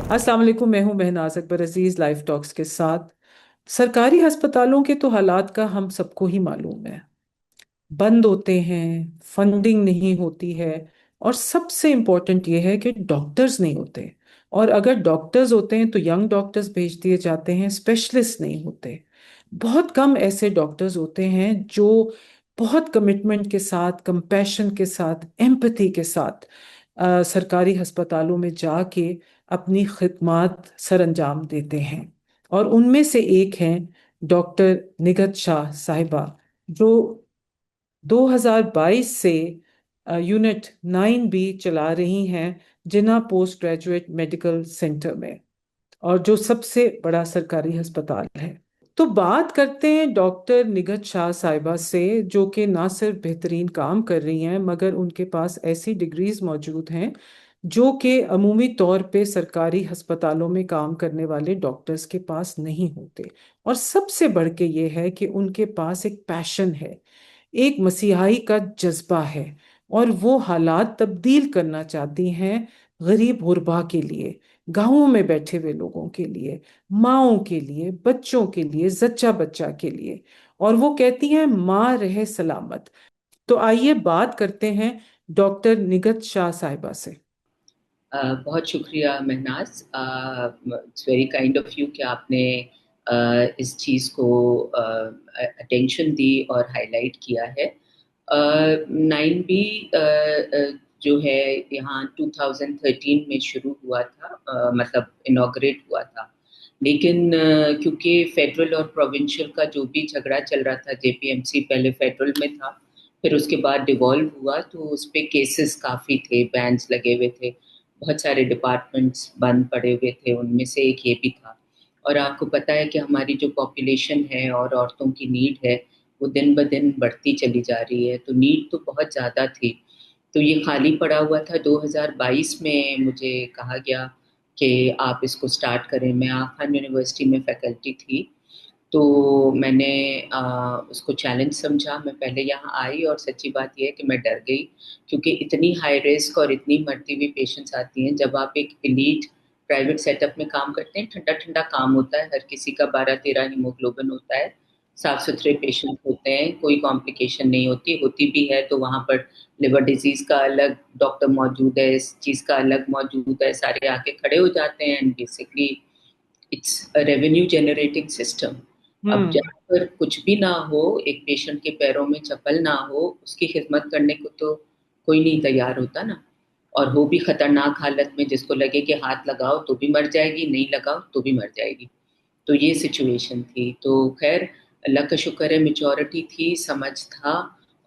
अस्सलाम वालेकुम। मैं हूं महनाज अकबर अजीज लाइफ टॉक्स के साथ। सरकारी अस्पतालों के तो हालात का हम सबको ही मालूम है। बंद होते हैं, फंडिंग नहीं होती है, और सबसे इम्पोर्टेंट ये है कि डॉक्टर्स नहीं होते। और अगर डॉक्टर्स होते हैं तो यंग डॉक्टर्स भेज दिए जाते हैं, स्पेशलिस्ट नहीं होते। बहुत कम ऐसे डॉक्टर्स होते हैं जो बहुत कमिटमेंट के साथ, कंपैशन के साथ, एम्पैथी के साथ सरकारी अस्पतालों में जाके अपनी खिदमत सरअंजाम देते हैं। और उनमें से एक हैं डॉक्टर निगत शाह साहिबा, जो 2022 से यूनिट 9B चला रही हैं जिन्ना पोस्ट ग्रेजुएट मेडिकल सेंटर में, और जो सबसे बड़ा सरकारी अस्पताल है। तो बात करते हैं डॉक्टर निगत शाह साहिबा से, जो कि ना सिर्फ बेहतरीन काम कर रही हैं मगर उनके पास ऐसी डिग्रीज मौजूद हैं जो कि अमूमी तौर पे सरकारी अस्पतालों में काम करने वाले डॉक्टर्स के पास नहीं होते। और सबसे बढ़ के ये है कि उनके पास एक पैशन है, एक मसीहाई का जज्बा है, और वो हालात तब्दील करना चाहती हैं गरीब गुरबा के लिए, गांवों में बैठे हुए लोगों के लिए, माओं के लिए, बच्चों के लिए, जच्चा बच्चा के लिए। और वो कहती हैं माँ रहे सलामत। तो आइए बात करते हैं डॉक्टर निगत शाह साहिबा से। बहुत शुक्रिया Mahnaz. It's very kind of you कि आपने इस चीज़ को अटेंशन दी और हाईलाइट किया है। 9B जो है यहाँ 2013 में शुरू हुआ था, मतलब इनॉग्रेट हुआ था। लेकिन क्योंकि फेडरल और प्रोविंशियल का जो भी झगड़ा चल रहा था, जेपीएमसी पहले फेडरल में था, फिर उसके बाद डिवॉल्व हुआ, तो उस पे केसेस काफ़ी थे, बैंस लगे हुए थे, बहुत सारे डिपार्टमेंट्स बंद पड़े हुए थे, उनमें से एक ये भी था। और आपको पता है कि हमारी जो पॉपुलेशन है और औरतों की नीड है वो दिन ब दिन बढ़ती चली जा रही है, तो नीड तो बहुत ज़्यादा थी। तो ये खाली पड़ा हुआ था। 2022 में मुझे कहा गया कि आप इसको स्टार्ट करें। मैं आखान यूनिवर्सिटी में फैकल्टी थी, तो मैंने उसको चैलेंज समझा। मैं पहले यहाँ आई और सच्ची बात यह है कि मैं डर गई, क्योंकि इतनी हाई रिस्क और इतनी मरती हुई पेशेंट्स आती हैं। जब आप एक एलीट प्राइवेट सेटअप में काम करते हैं, ठंडा ठंडा काम होता है, हर किसी का 12-13 हीमोग्लोबिन होता है, साफ सुथरे पेशेंट होते हैं, कोई कॉम्प्लिकेशन नहीं होती, होती भी है तो वहाँ पर लिवर डिजीज का अलग डॉक्टर मौजूद है, इस चीज़ का अलग मौजूद है, सारे आके खड़े हो जाते हैं and basically it's a revenue generating system. अब हम्म। जहाँ पर कुछ भी ना हो, एक पेशेंट के पैरों में चप्पल ना हो, उसकी खिदमत करने को तो कोई नहीं तैयार होता ना। और वो भी खतरनाक हालत में, जिसको लगे कि हाथ लगाओ तो भी मर जाएगी, नहीं लगाओ तो भी मर जाएगी। तो ये सिचुएशन थी। तो खैर, अल्लाह का शुक्र है, मेचोरिटी थी, समझ था,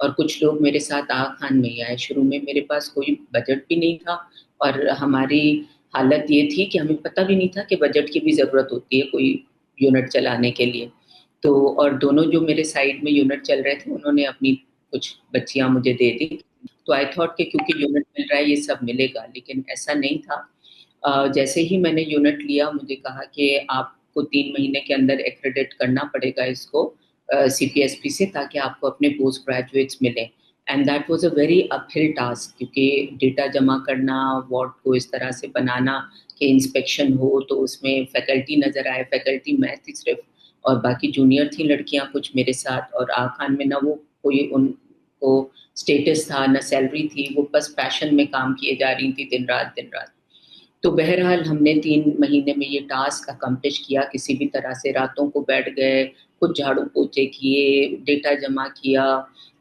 और कुछ लोग मेरे साथ आग खान में ही आए। शुरू में मेरे पास कोई बजट भी नहीं था, और हमारी हालत ये थी कि हमें पता भी नहीं था कि बजट की भी ज़रूरत होती है कोई यूनिट चलाने के लिए। तो और दोनों जो मेरे साइड में यूनिट चल रहे थे, उन्होंने अपनी कुछ बच्चियां मुझे दे दी। तो आई थॉट कि क्योंकि यूनिट मिल रहा है ये सब मिलेगा, लेकिन ऐसा नहीं था। जैसे ही मैंने यूनिट लिया, मुझे कहा कि आपको 3 महीने के अंदर एक्रेडिट करना पड़ेगा इसको सीपीएसपी से, ताकि आपको अपने पोस्ट ग्रेजुएट्स मिले। And that was a very uphill task, क्योंकि डेटा जमा करना, वार्ड को इस तरह से बनाना कि इंस्पेक्शन हो तो उसमें फैकल्टी नज़र आए। फैकल्टी मैं थी सिर्फ, और बाकी जूनियर थी लड़कियां कुछ मेरे साथ। और आखान में ना वो कोई उनको स्टेटस था, ना सैलरी थी, वो बस पैशन में काम किए जा रही थी दिन रात दिन रात। तो बहरहाल हमने 3 महीने में ये टास्क अकम्प्लिश किया, किसी भी तरह से रातों को बैठ गए, कुछ झाड़ू पोछे किए, डेटा जमा किया,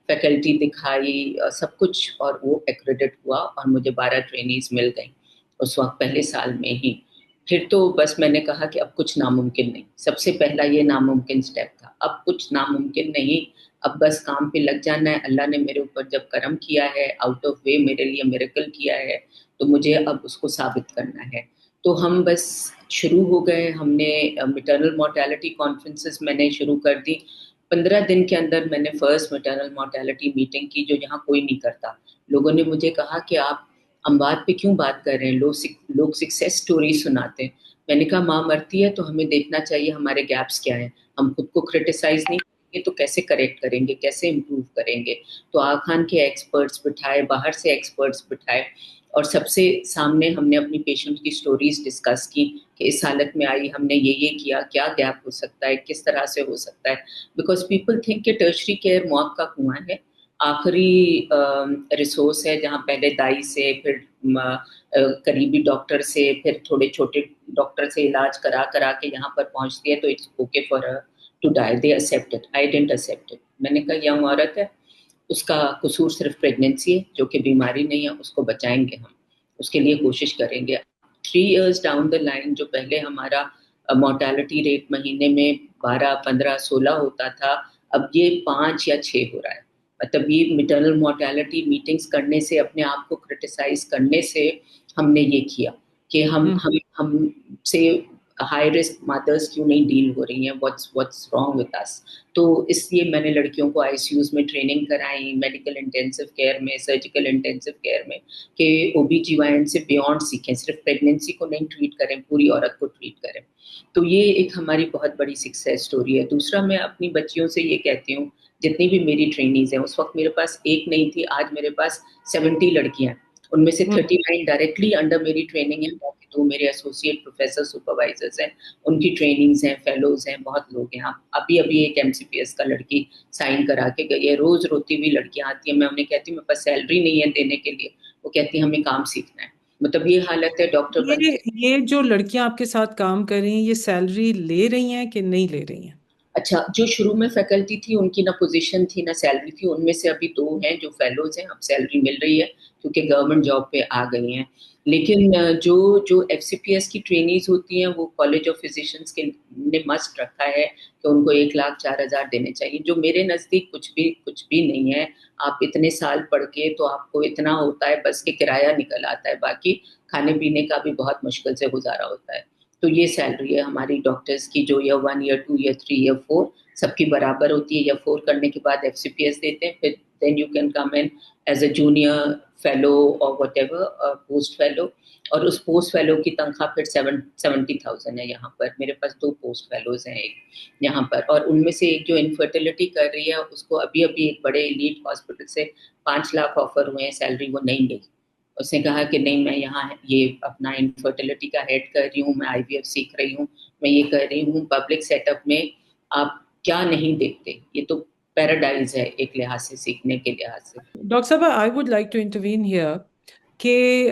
फैकल्टी दिखाई, सब कुछ, और वो एक्रेडिट हुआ और मुझे 12 ट्रेनीज मिल गई उस वक्त, पहले साल में ही। फिर तो बस मैंने कहा कि अब कुछ नामुमकिन नहीं। सबसे पहला ये नामुमकिन स्टेप था, अब कुछ नामुमकिन नहीं, अब बस काम पे लग जाना है। अल्लाह ने मेरे ऊपर जब करम किया है, आउट ऑफ वे मेरे लिए मिरेकल किया है, तो मुझे अब उसको साबित करना है। तो हम बस शुरू हो गए। हमने मिटरनल मोर्टेलिटी कॉन्फ्रेंसेस मैंने शुरू कर दी। 15 दिन के अंदर मैंने फर्स्ट मिटरनल मोर्टेलिटी मीटिंग की, जो यहाँ कोई नहीं करता। लोगों ने मुझे कहा कि आप अमवात पे क्यों बात कर रहे हैं, लोग सक्सेस स्टोरी सुनाते हैं। मैंने कहा माँ मरती है तो हमें देखना चाहिए हमारे गैप्स क्या हैं। हम खुद को क्रिटिसाइज नहीं करेंगे तो कैसे करेक्ट करेंगे, कैसे इम्प्रूव करेंगे। तो आखान के एक्सपर्ट्स बिठाए, बाहर से एक्सपर्ट्स बिठाए, और सबसे सामने हमने अपनी पेशेंट की स्टोरीज डिस्कस की कि इस हालत में आई, हमने ये किया, क्या गैप हो सकता है, किस तरह से हो सकता है। बिकॉज पीपल थिंक कि टर्शरी केयर मौत का कुआं है, आखिरी रिसोर्स है, जहाँ पहले दाई से, फिर करीबी डॉक्टर से, फिर थोड़े छोटे डॉक्टर से इलाज करा करा के यहाँ पर पहुंचती है, तो it's okay for her to die. They accept it, I didn't accept it. मैंने कहा यंग औरत है, उसका कसूर सिर्फ प्रेगनेंसी है, जो कि बीमारी नहीं है, उसको बचाएंगे हम, उसके लिए कोशिश करेंगे। 3 years डाउन द लाइन, जो पहले हमारा मोर्टेलिटी रेट महीने में 12, 15, 16 होता था, अब ये 5 या 6 हो रहा है। मतलब ये मिटरनल मोर्टेलिटी मीटिंग्स करने से, अपने आप को क्रिटिसाइज करने से हमने ये किया कि हम से हाई रिस्क मदर्स क्यों नहीं डील हो रही हैं, व्हाट्स रॉन्ग विद अस। तो इसलिए मैंने लड़कियों को आईसीयूज में ट्रेनिंग कराई, मेडिकल इंटेंसिव केयर में, सर्जिकल इंटेंसिव केयर में, कि ओबीजीवाइन से बियॉन्ड सीखें, सिर्फ प्रेगनेंसी को नहीं ट्रीट करें, पूरी औरत को ट्रीट करें। तो ये एक हमारी बहुत बड़ी सक्सेस स्टोरी है। दूसरा, मैं अपनी बच्चियों से ये कहती हूँ, जितनी भी मेरी ट्रेनीज हैं, उस वक्त मेरे पास एक नहीं थी, आज मेरे पास 70 लड़कियां हैं, उनमें से 39 डायरेक्टली अंडर मेरी ट्रेनिंग है, बाकी 2 मेरे एसोसिएट प्रोफेसर सुपरवाइजर्स हैं, उनकी ट्रेनिंग्स हैं, फेलोज हैं, बहुत लोग हैं। अभी अभी एक एमसीपीएस का लड़की साइन करा के गई है। रोज रोती हुई लड़कियां आती हैं, मैं उन्हें कहती हूँ मेरे पास सैलरी नहीं है देने के लिए, वो कहती है हमें काम सीखना है। मतलब ये हालत है डॉक्टर बन ये के। ये जो लड़कियां आपके साथ काम कर रही हैं, ये सैलरी ले रही हैं कि नहीं ले रही हैं? अच्छा, जो शुरू में फैकल्टी थी उनकी ना पोजीशन थी ना सैलरी थी, उनमें से अभी 2 हैं जो फेलोज हैं, अब सैलरी मिल रही है क्योंकि गवर्नमेंट जॉब पे आ गई हैं। लेकिन जो जो एफसीपीएस की ट्रेनीज होती हैं, वो कॉलेज ऑफ फिजिशियंस के ने मस्ट रखा है कि उनको 1,04,000 देने चाहिए, जो मेरे नज़दीक कुछ भी नहीं है। आप इतने साल पढ़ के तो आपको इतना होता है, बस के किराया निकल आता है, बाकी खाने पीने का भी बहुत मुश्किल से गुजारा होता है। तो ये सैलरी है हमारी डॉक्टर्स की, जो ईयर 1, ईयर 2, ईयर 3, ईयर 4 सबकी बराबर होती है। ईयर 4 करने के बाद एफसीपीएस देते हैं, फिर then you can come in as a junior fellow और वट एवर पोस्ट फेलो। और उस पोस्ट फेलो की तनख्वाह फिर 70,000 है यहाँ पर। मेरे पास 2 पोस्ट फेलोज हैं एक यहाँ पर, और उनमें से एक जो इनफर्टिलिटी कर रही है, उसको अभी अभी एक बड़े एलीट हॉस्पिटल से 5 लाख ऑफर हुए हैं, सैलरी वो नहीं गई। उसने कहा कि नहीं, मैं यहाँ ये अपना इनफर्टिलिटी का हेड कर रही हूँ, मैं आईवीएफ सीख रही हूँ, मैं ये कर रही हूँ पब्लिक सेटअप में। आप क्या नहीं देखते, ये तो पैराडाइज है एक लिहाज से, सीखने के लिहाज से। डॉक्टर साहब, I would like to intervene here कि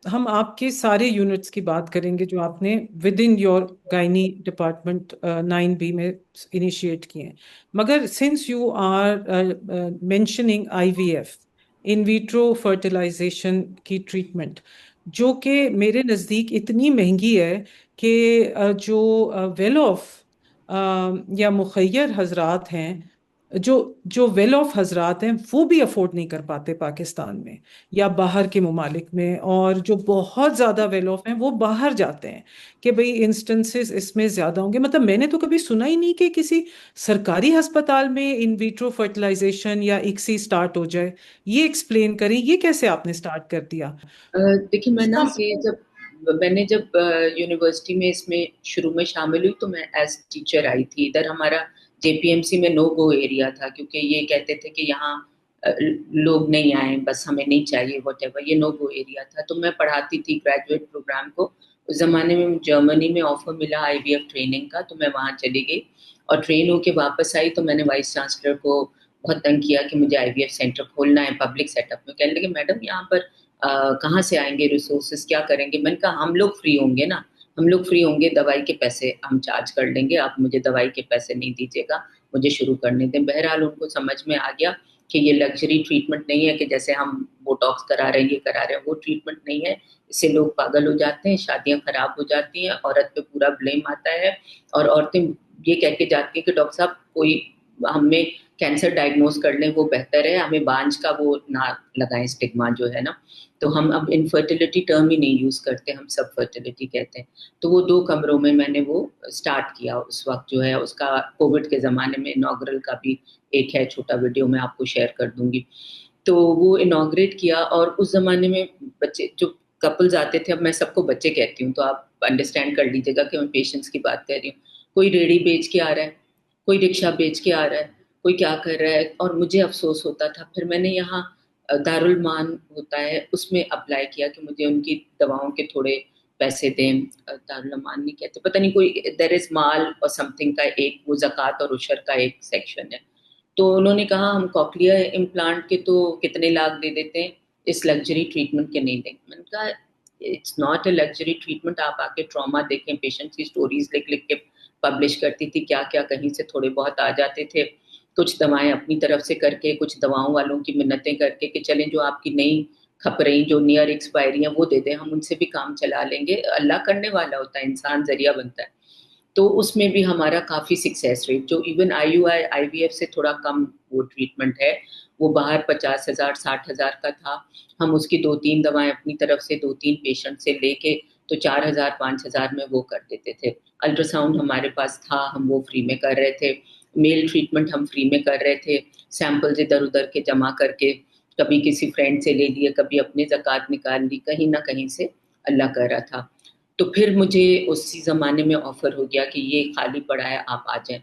हम आपके सारे यूनिट्स की बात करेंगे जो आपने with in your gynae department 9B में इनिशिएट किए हैं। मगर since you are mentioning IVF, in vitro fertilisation की ट्रीटमेंट, जो कि मेरे नज़दीक इतनी महंगी है कि जो वेल ऑफ या मुखय्यर हजरात हैं, जो जो वेल ऑफ हजरात हैं, वो भी अफोर्ड नहीं कर पाते पाकिस्तान में या बाहर के ममालिक में, और जो बहुत ज़्यादा वेल ऑफ हैं वो बाहर जाते हैं कि भाई इंस्टेंसेस इसमें ज़्यादा होंगे। मतलब मैंने तो कभी सुना ही नहीं कि किसी सरकारी अस्पताल में इन विट्रो फर्टिलाइजेशन या इक्सी स्टार्ट हो जाए। ये एक्सप्लेन करें, ये कैसे आपने स्टार्ट कर दिया? देखिए, मैं ना इसका ये जब यूनिवर्सिटी में इसमें शुरू में शामिल हुई, तो मैं एज टीचर आई थी। इधर हमारा जेपीएमसी में नो गो एरिया था, क्योंकि ये कहते थे कि यहाँ लोग नहीं आए, बस हमें नहीं चाहिए, वट, ये नो गो एरिया था। तो मैं पढ़ाती थी ग्रेजुएट प्रोग्राम को। उस जमाने में जर्मनी में ऑफर मिला आईवीएफ ट्रेनिंग का, तो मैं वहाँ चली गई और ट्रेन होके वापस आई। तो मैंने वाइस चांसलर को बहुत तंग किया कि मुझे आईवीएफ सेंटर खोलना है पब्लिक सेटअप में। कहने लगे मैडम यहाँ पर कहाँ से आएंगे रिसोर्सेज, क्या करेंगे? मैंने कहा हम लोग फ्री होंगे ना, हम लोग फ्री होंगे, दवाई के पैसे हम चार्ज कर लेंगे, आप मुझे दवाई के पैसे नहीं दीजिएगा, मुझे शुरू करने दें। बहरहाल उनको समझ में आ गया कि ये लग्जरी ट्रीटमेंट नहीं है कि जैसे हम बोटॉक्स करा रहे हैं, ये करा रहे हैं, वो ट्रीटमेंट नहीं है। इससे लोग पागल हो जाते हैं, शादियां खराब हो जाती हैं, औरत पे पूरा ब्लेम आता है, और औरतें ये कह के जाती हैं कि डॉक्टर साहब कोई हमें कैंसर डायग्नोज कर लें, वो बेहतर है, हमें बांझ का वो ना लगाएं स्टिग्मा जो है ना। तो हम अब इनफर्टिलिटी टर्म ही नहीं यूज करते, हम सब फर्टिलिटी कहते हैं। तो वो 2 कमरों में मैंने वो स्टार्ट किया उस वक्त जो है, उसका कोविड के जमाने में इनॉग्रल का भी एक है छोटा वीडियो, मैं आपको शेयर कर दूंगी। तो वो इनॉग्रेट किया, और उस जमाने में बच्चे जो कपल्स आते थे, अब मैं सबको बच्चे कहती हूँ तो आप अंडरस्टैंड कर लीजिएगा कि मैं पेशेंट्स की बात कर रही हूँ। कोई रेड़ी बेच के आ रहा है, कोई रिक्शा बेच के आ रहा है, कोई क्या कर रहा है, और मुझे अफसोस होता था। फिर मैंने यहाँ दारुल मान होता है उसमें अप्लाई किया कि मुझे उनकी दवाओं के थोड़े पैसे दें। दारुल मान नहीं कहते, पता नहीं, कोई देयर इज माल और समथिंग का एक वो ज़कात और उशर का एक सेक्शन है। तो उन्होंने कहा हम कॉकलियर इम्प्लांट के तो कितने लाख दे देते हैं, इस लग्जरी ट्रीटमेंट के नहीं देंगे। मैंने कहा it's not a luxury treatment. आप आके ट्रॉमा देखें, पेशेंट की स्टोरीज लिख लिख के पब्लिश करती थी, क्या क्या कहीं से थोड़े बहुत आ जाते थे, कुछ दवाएं अपनी तरफ से करके, कुछ दवाओं वालों की मिन्नतें करके कि चलें जो आपकी नहीं खप रही, जो नियर एक्सपायरी है वो दे दें, हम उनसे भी काम चला लेंगे। अल्लाह करने वाला होता है, इंसान जरिया बनता है। तो उसमें भी हमारा काफी सक्सेस रेट, जो इवन IUI IVF से थोड़ा कम वो ट्रीटमेंट है, वो बाहर 50,000 60,000 का था, हम उसकी 2-3 दवाएं अपनी तरफ से 2-3 पेशेंट से लेके तो 4,000 5,000 में वो कर देते थे। अल्ट्रासाउंड हमारे पास था, हम वो फ्री में कर रहे थे। मेल ट्रीटमेंट हम फ्री में कर रहे थे, सैंपल्स इधर उधर के जमा करके, कभी किसी फ्रेंड से ले लिए, कभी अपने ज़कात निकाल ली, कहीं ना कहीं से अल्लाह कर रहा था। तो फिर मुझे उसी ज़माने में ऑफ़र हो गया कि ये खाली पड़ा है, आप आ जाएँ।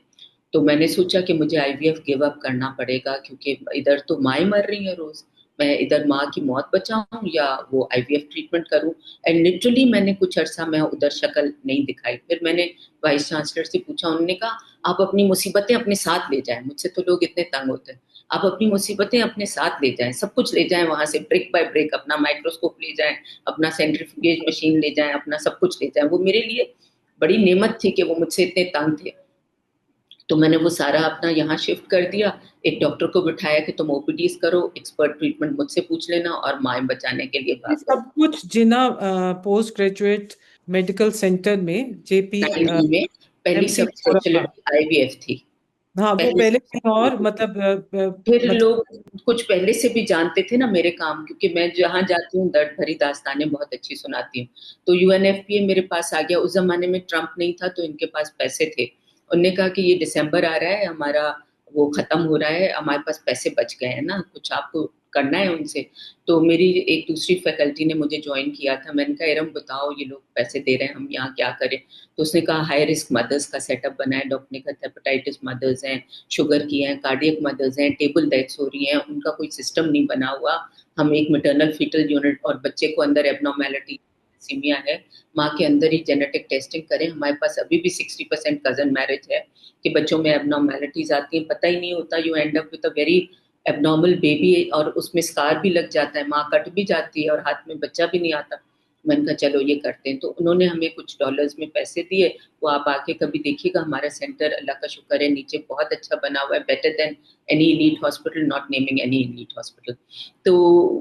तो मैंने सोचा कि मुझे IVF गिव अप करना पड़ेगा, क्योंकि इधर तो माएँ मर रही हैं रोज़, मैं इधर माँ की मौत बचाऊँ या वो IVF ट्रीटमेंट करूँ। एंड लिटरली मैंने कुछ अरसा मैं उधर शक्ल नहीं दिखाई। फिर मैंने वाइस चांसलर से पूछा, उन्होंने कहा आप अपनी मुसीबतें अपने साथ ले जाएँ। मुझसे तो लोग इतने तंग होते हैं। आप अपनी मुसीबतें अपने साथ ले जाएँ, सब कुछ ले जाएँ वहाँ से, ब्रिक बाय ब्रिक, अपना माइक्रोस्कोप ले जाएँ, अपना सेंट्रीफ्यूगेज मशीन ले जाएँ, अपना सब कुछ ले जाएँ। वो मेरे लिए बड़ी नेमत थी कि वो मुझसे इतने तंग थे। तो मैंने वो सारा अपना यहाँ शिफ्ट कर दिया। एक डॉक्टर को बिठाया कि तुम OPDs करो, एक्सपर्ट ट्रीटमेंट मुझसे पूछ लेना और माएँ बचाने के लिए ये भागो। सब कुछ जिना पोस्ट ग्रेजुएट मेडिकल सेंटर में JP 9B में पहली MC सब में हो रहा था। स्पेशलिटी IVF थी। हाँ, वो पहली पहले कहीं और सब, मतलब फिर मतलब लोग कुछ पहले से भी जानते थे ना मेरे काम, क्योंकि मैं जहाँ जाती हूँ दर्द भरी दास्तानें बहुत अच्छी सुनाती हूँ। तो UNFPA मेरे पास आ गया। उस जमाने में ट्रम्प नहीं था, तो इनके पास पैसे थे। उनने कहा कि ये दिसंबर आ रहा है, हमारा वो खत्म हो रहा है, हमारे पास पैसे बच गए हैं ना, कुछ आपको करना है उनसे। तो मेरी एक दूसरी फैकल्टी ने मुझे ज्वाइन किया था। मैंने कहा इरम बताओ, ये लोग पैसे दे रहे हैं, हम यहाँ क्या करें। तो उसने कहा हाई रिस्क मदर्स का सेटअप बना है। डॉक्टर ने कहा हेपेटाइटिस मदर्स हैं, शुगर की हैं, कार्डियक मदर्स हैं, टेबल डेथ्स हो रही हैं, उनका कोई सिस्टम नहीं बना हुआ। हम एक मैटरनल फीटल यूनिट, और बच्चे को अंदर एबनॉर्मेलिटी सीमिया है, माँ के अंदर ही जेनेटिक टेस्टिंग करें। हमारे पास अभी भी 60% कजन मैरिज है कि बच्चों में एबनॉर्मेलिटीज आती हैं, पता ही नहीं होता, you and up with a very abnormal baby, और उसमें स्कार भी लग जाता है, माँ कट भी जाती है और हाथ में बच्चा भी नहीं आता। मैंने कहा चलो ये करते हैं। तो उन्होंने हमें कुछ डॉलर्स में पैसे दिए। वो आप आके कभी देखिएगा, हमारा सेंटर अल्लाह का शुक्र है नीचे बहुत अच्छा बना हुआ है, better than any elite hospital, not naming any elite hospital. तो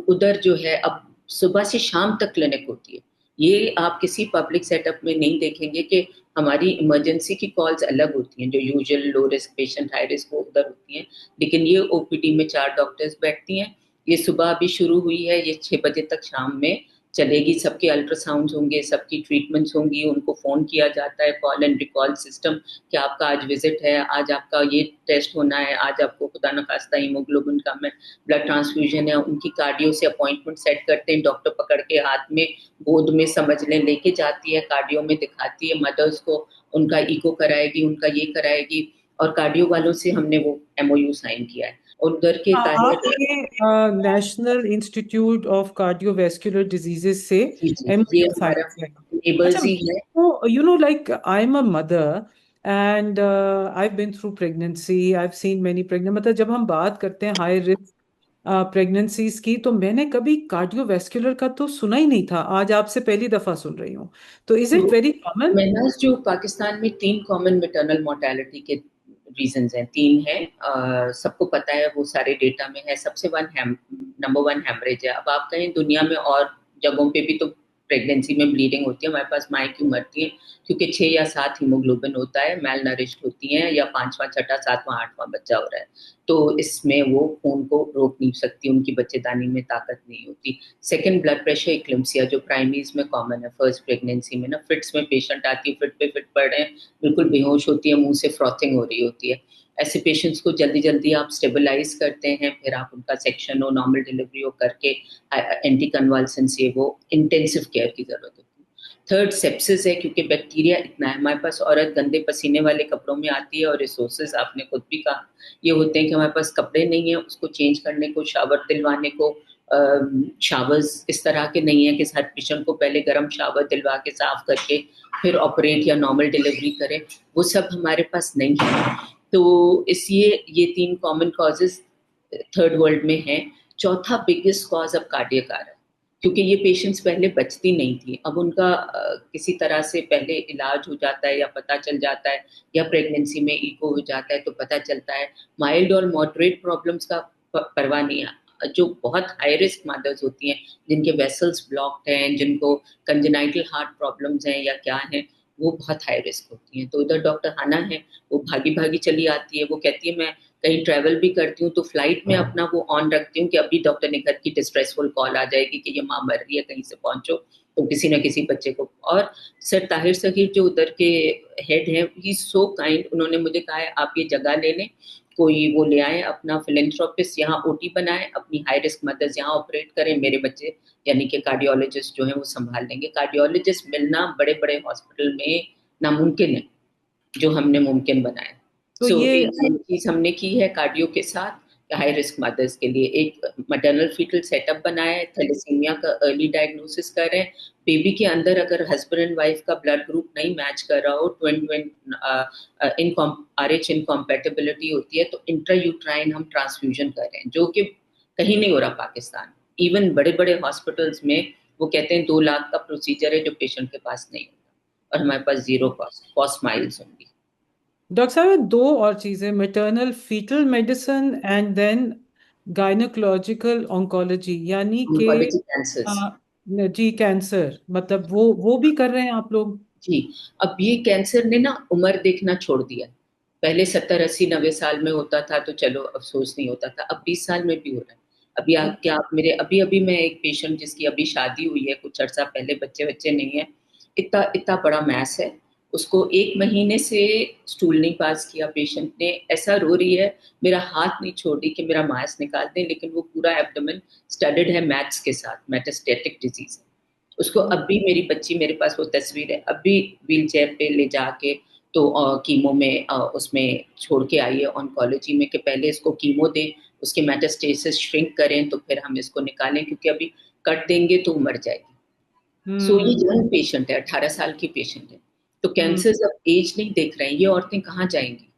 उधर जो है अब सुबह से शाम तक क्लिनिक होती है। ये आप किसी पब्लिक सेटअप में नहीं देखेंगे कि हमारी इमरजेंसी की कॉल्स अलग होती हैं, जो usual low risk patient high risk वो उधर होती हैं, लेकिन ये OPD में 4 डॉक्टर्स बैठती हैं। ये सुबह अभी शुरू हुई है, ये 6 बजे तक शाम में चलेगी। सबके अल्ट्रासाउंड होंगे, सबकी ट्रीटमेंट्स होंगी, उनको फोन किया जाता है, कॉल एंड रिकॉल सिस्टम, कि आपका आज विजिट है, आज आपका ये टेस्ट होना है, आज आपको खुदा न खास्ता हीमोग्लोबिन कम है, ब्लड ट्रांसफ्यूजन है। उनकी कार्डियो से अपॉइंटमेंट सेट करते हैं, डॉक्टर पकड़ के हाथ में गोद में समझ लें लेके जाती है, कार्डियो में दिखाती है मदर्स को, उनका इको कराएगी, उनका ये कराएगी। और कार्डियो वालों से हमने वो MOU साइन किया है, और उधर के हाँ, आप ताहिर। ये national institute of cardiovascular diseases से जी जी, ये MOU साइन हमारा किया है। अच्छा, नेबर्स ही है। तो like I am a mother and I been through pregnancy, I have seen many pregnant, मतलब जब हम बात करते हैं हाई रिस्क प्रेगनेंसीज की, तो मैंने कभी कार्डियोवैस्कुलर का तो सुना ही नहीं था, आज आपसे पहली दफा सुन रही हूँ। तो इज तो इट वेरी कॉमन? मेनास जो पाकिस्तान में 3 कॉमन मेटर्नल मोर्टेलिटी के रीजंस हैं, 3 हैं, सबको पता है, वो सारे डेटा में है। सबसे नंबर 1 हेमरेज है। अब आप कहें दुनिया में और जगहों पे भी तो प्रेगनेंसी में ब्लीडिंग होती है, हमारे पास माएँ क्यों मरती हैं? क्योंकि 6 या 7 हीमोग्लोबिन होता है, मेल नरिश्ड होती हैं, या 5वां 6ठा 7वां 8वां बच्चा हो रहा है, तो इसमें वो खून को रोक नहीं सकती, उनकी बच्चेदानी में ताकत नहीं होती। सेकंड, ब्लड प्रेशर इक्लिम्सिया, जो प्राइमरीज में कॉमन है, फर्स्ट प्रेगनेंसी में ना, फिट्स में पेशेंट आती है, फिट पे फिट पड़ रहे हैं, बिल्कुल बेहोश होती है, मुंह से फ्रॉथिंग हो रही होती है। ऐसे पेशेंट्स को जल्दी जल्दी आप स्टेबलाइज करते हैं, फिर आप उनका सेक्शन हो, नॉर्मल डिलीवरी हो करके एंटी कन्वाल्सेंट से वो इंटेंसिव केयर की जरूरत होती है। थर्ड, सेप्सिस है, क्योंकि बैक्टीरिया इतना है हमारे पास। औरत गंदे पसीने वाले कपड़ों में आती है, और रिसोर्सेज आपने खुद भी कहा ये होते हैं कि हमारे पास कपड़े नहीं है उसको चेंज करने को, शावर दिलवाने को, शावर्स इस तरह के नहीं है कि हर पेशेंट को पहले गर्म शावर दिलवा के साफ करके फिर ऑपरेट या नॉर्मल डिलीवरी करें, वो सब हमारे पास नहीं है। तो इसलिए ये 3 कॉमन कॉजेज थर्ड वर्ल्ड में हैं। चौथा बिगेस्ट कॉज अब कार्डियक आ रहा है, क्योंकि ये पेशेंट्स पहले बचती नहीं थी, अब उनका किसी तरह से पहले इलाज हो जाता है या पता चल जाता है, या प्रेगनेंसी में इको हो जाता है तो पता चलता है। माइल्ड और मॉडरेट प्रॉब्लम्स का परवाह नहीं है। जो बहुत हाई रिस्क मदर्स होती हैं, जिनके वेसल्स ब्लॉक्ड हैं, जिनको कंजेनाइटल हार्ट प्रॉब्लम्स हैं या क्या हैं, वो बहुत हाई रिस्क होती हैं। तो इधर डॉक्टर हाना है, वो भागी भागी चली आती है। वो कहती है मैं कहीं ट्रैवल भी करती हूँ तो फ्लाइट में अपना वो ऑन रखती हूँ कि अभी डॉक्टर ने घर की डिस्ट्रेसफुल कॉल आ जाएगी कि ये माँ मर रही है, कहीं से पहुंचो, तो किसी न किसी बच्चे को। और सर ताहिर सगीर जो उधर के हेड हैं, ही सो काइंड, उन्होंने मुझे कहा है आप ये जगह ले लें, कोई वो ले आए अपना फिलेंथ्रोपिस्ट, यहाँ ओटी बनाए, अपनी हाई रिस्क मदर्स यहाँ ऑपरेट करें, मेरे बच्चे यानी कि कार्डियोलॉजिस्ट जो है वो संभाल लेंगे। कार्डियोलॉजिस्ट मिलना बड़े बड़े हॉस्पिटल में नामुमकिन है, जो हमने मुमकिन बनाया। तो सो ये एक चीज हमने की है कार्डियो के साथ, हाई रिस्क मदर्स के लिए एक मैटरनल फीटल सेटअप बनाया है, थैलेसीमिया का अर्ली डायग्नोसिस कर रहे हैं। बेबी के अंदर अगर हस्बैंड एंड वाइफ का ब्लड ग्रुप नहीं मैच कर रहा हो, ट्विन इन RH इनकॉम्पेटिबिलिटी होती है, तो इंट्रायूट्राइन हम ट्रांसफ्यूजन कर रहे हैं, जो कि कहीं नहीं हो रहा पाकिस्तान। इवन बड़े बड़े हॉस्पिटल्स में वो कहते हैं 2 लाख का प्रोसीजर है जो पेशेंट के पास नहीं होता, और हमारे पास जीरो कॉस्ट माइल्स होंगी। डॉक्टर साहब, दो और चीजें, maternal fetal medicine and then gynaecological oncology, यानी कि ऑन्कोलॉजी कैंसर्स। आ, जी कैंसर, मतलब वो भी कर रहे हैं आप लोग? जी, अब ये कैंसर ने ना उम्र देखना छोड़ दिया। पहले 70 80 90 साल में होता था तो चलो अफसोस नहीं होता था, अब 20 साल में भी हो रहा है। अभी आप क्या, आप मेरे अभी अभी मैं एक पेशेंट जिसकी अभी शादी हुई है कुछ अर्सा पहले, बच्चे बच्चे नहीं है, इतना इतना बड़ा मैस है, उसको 1 महीने से स्टूल नहीं पास किया पेशेंट ने, ऐसा रो रही है, मेरा हाथ नहीं छोड़ रही कि मेरा मांस निकाल दें, लेकिन वो पूरा एब्डोमेन स्टडेड है मैट्स के साथ, मेटास्टेटिक डिजीज है उसको। अब भी मेरी बच्ची मेरे पास वो तस्वीर है, अब भी व्हील चेयर पे ले जाके तो कीमो में उसमें छोड़ के आई है ऑन्कोलॉजी में, कि पहले इसको कीमो दें, उसके मेटास्टेसिस श्रिंक करें तो फिर हम इसको निकालें, क्योंकि अभी कट देंगे तो मर जाएगी। सो ये हम्म। यंग पेशेंट है, 18 साल की पेशेंट है। तो हम्म। कैंसर अब एज नहीं देख रहे हैं, ये औरतें कहाँ जाएंगी,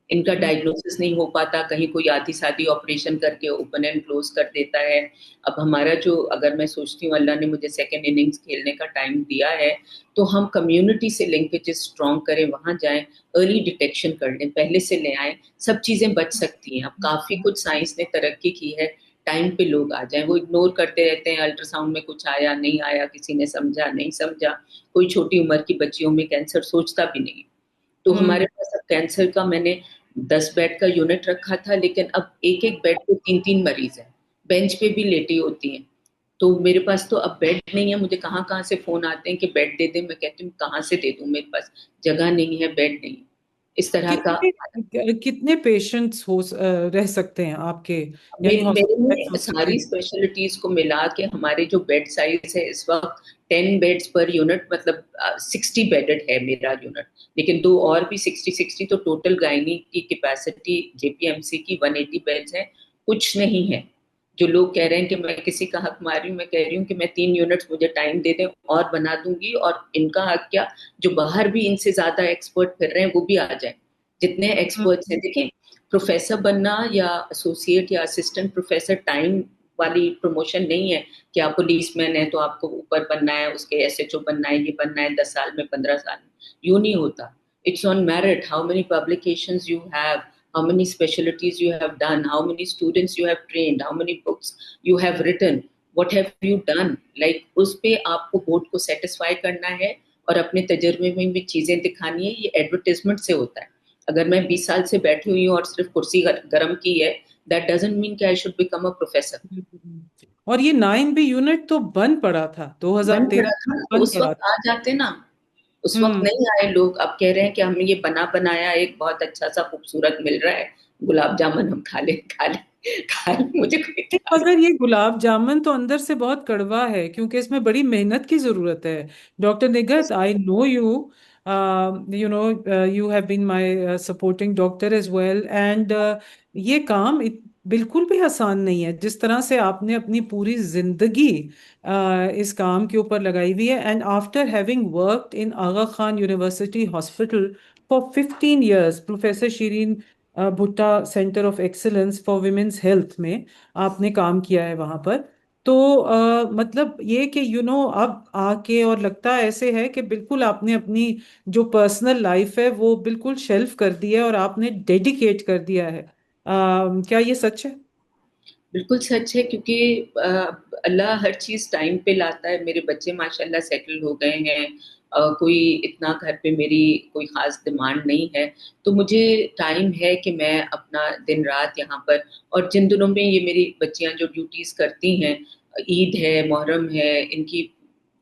इनका हम्म। डायग्नोसिस नहीं हो पाता, कहीं कोई आधी सादी ऑपरेशन करके ओपन एंड क्लोज कर देता है। अब हमारा जो, अगर मैं सोचती हूँ अल्लाह ने मुझे सेकेंड इनिंग्स खेलने का टाइम दिया है, तो हम कम्युनिटी से लिंकेजेस स्ट्रॉन्ग करें, वहां जाएं, अर्ली डिटेक्शन कर लें, पहले से ले आएं, सब चीजें बच सकती हैं। अब काफी कुछ साइंस ने तरक्की की है, टाइम पे लोग आ जाएं। वो इग्नोर करते रहते हैं, अल्ट्रासाउंड में कुछ आया नहीं आया, किसी ने समझा नहीं समझा, कोई छोटी उम्र की बच्चियों में कैंसर सोचता भी नहीं। तो हम्म। हमारे पास अब कैंसर का मैंने 10 बेड का यूनिट रखा था, लेकिन अब एक एक बेड पे 3 3 मरीज हैं, बेंच पे भी लेटी होती हैं। तो मेरे पास तो अब बेड नहीं है, मुझे कहाँ कहाँ से फोन आते हैं कि बेड दे दे, मैं कहती हूँ कहाँ से दे दूँ, मेरे पास जगह नहीं है, बेड नहीं, इस तरह का। कितने कितने पेशेंट्स रह सकते हैं आपके, यानी मेरे हॉस्पिटल में होस्पिटल? सारी स्पेशलिटीज को मिला के हमारे जो बेड साइज है इस वक्त 10 बेड्स पर यूनिट, मतलब 60 बेडेड है मेरा यूनिट, लेकिन 2 और भी 60 60, तो टोटल गायनी की कैपेसिटी JPMC की 180 बेड्स है, कुछ नहीं है। जो लोग कह रहे हैं कि मैं किसी का हक मार रही हूँ, मैं कह रही हूँ कि मैं 3 यूनिट्स, मुझे टाइम दे दें और बना दूंगी, और इनका हक क्या, जो बाहर भी इनसे ज्यादा एक्सपर्ट फिर रहे हैं वो भी आ जाए, जितने एक्सपर्ट्स हैं। देखिए, प्रोफेसर बनना या एसोसिएट या असिस्टेंट प्रोफेसर टाइम वाली प्रमोशन नहीं है कि आप पुलिसमैन है तो आपको ऊपर बनना है, उसके SHO बनना है, ये बनना है 10 साल में, 15 साल में, यूं नहीं होता। It's on merit, how many publications you have, how many specialties you have done, how many students you have trained, how many books you have written, what have you done, like उस पे आपको board को satisfy करना है और अपने तजर्बे में भी चीजें दिखानी है। ये एडवर्टाइजमेंट से होता है। अगर मैं 20 साल से बैठी हुई हूँ और सिर्फ कुर्सी गर्म की है, दैट डजंट मीन कि I should become a professor. और ये 9B यूनिट तो बंद पड़ा था, बन 2013 पड़ा में था तो बंद उस पड़ा वक्त था। आ जाते ना, उस वक्त हम्म। नहीं आए लोग। अब कह रहे हैं कि हमें ये बना बनाया एक बहुत अच्छा सा खूबसूरत मिल रहा है, गुलाब जामुन हम खा ले खा ले खा ले, मुझे कोई इतराज मगर ये गुलाब जामुन तो अंदर से बहुत कड़वा है, क्योंकि इसमें बड़ी मेहनत की जरूरत है। Doctor निगत, I know you, you know, you have been my supporting doctor as well, and ये काम बिल्कुल भी आसान नहीं है। जिस तरह से आपने अपनी पूरी जिंदगी इस काम के ऊपर लगाई हुई है, and after having worked in Aga Khan university hospital for 15 years, professor Shireen Bhutta centre of excellence for women's health में आपने काम किया है वहां पर। तो मतलब ये कि अब आके और लगता है ऐसे है कि बिल्कुल आपने अपनी जो पर्सनल लाइफ है वो बिल्कुल शेल्फ कर दी है और आपने डेडिकेट कर दिया है। क्या ये सच है? बिल्कुल सच है, क्योंकि अल्लाह हर चीज टाइम पे लाता है। मेरे बच्चे माशाल्लाह सेटल हो गए हैं। कोई इतना घर पे मेरी कोई खास डिमांड नहीं है। तो मुझे टाइम है कि मैं अपना दिन रात यहाँ पर, और जिन दिनों में ये मेरी बच्चियां जो ड्यूटीज करती हैं, ईद है, मुहर्रम है, इनकी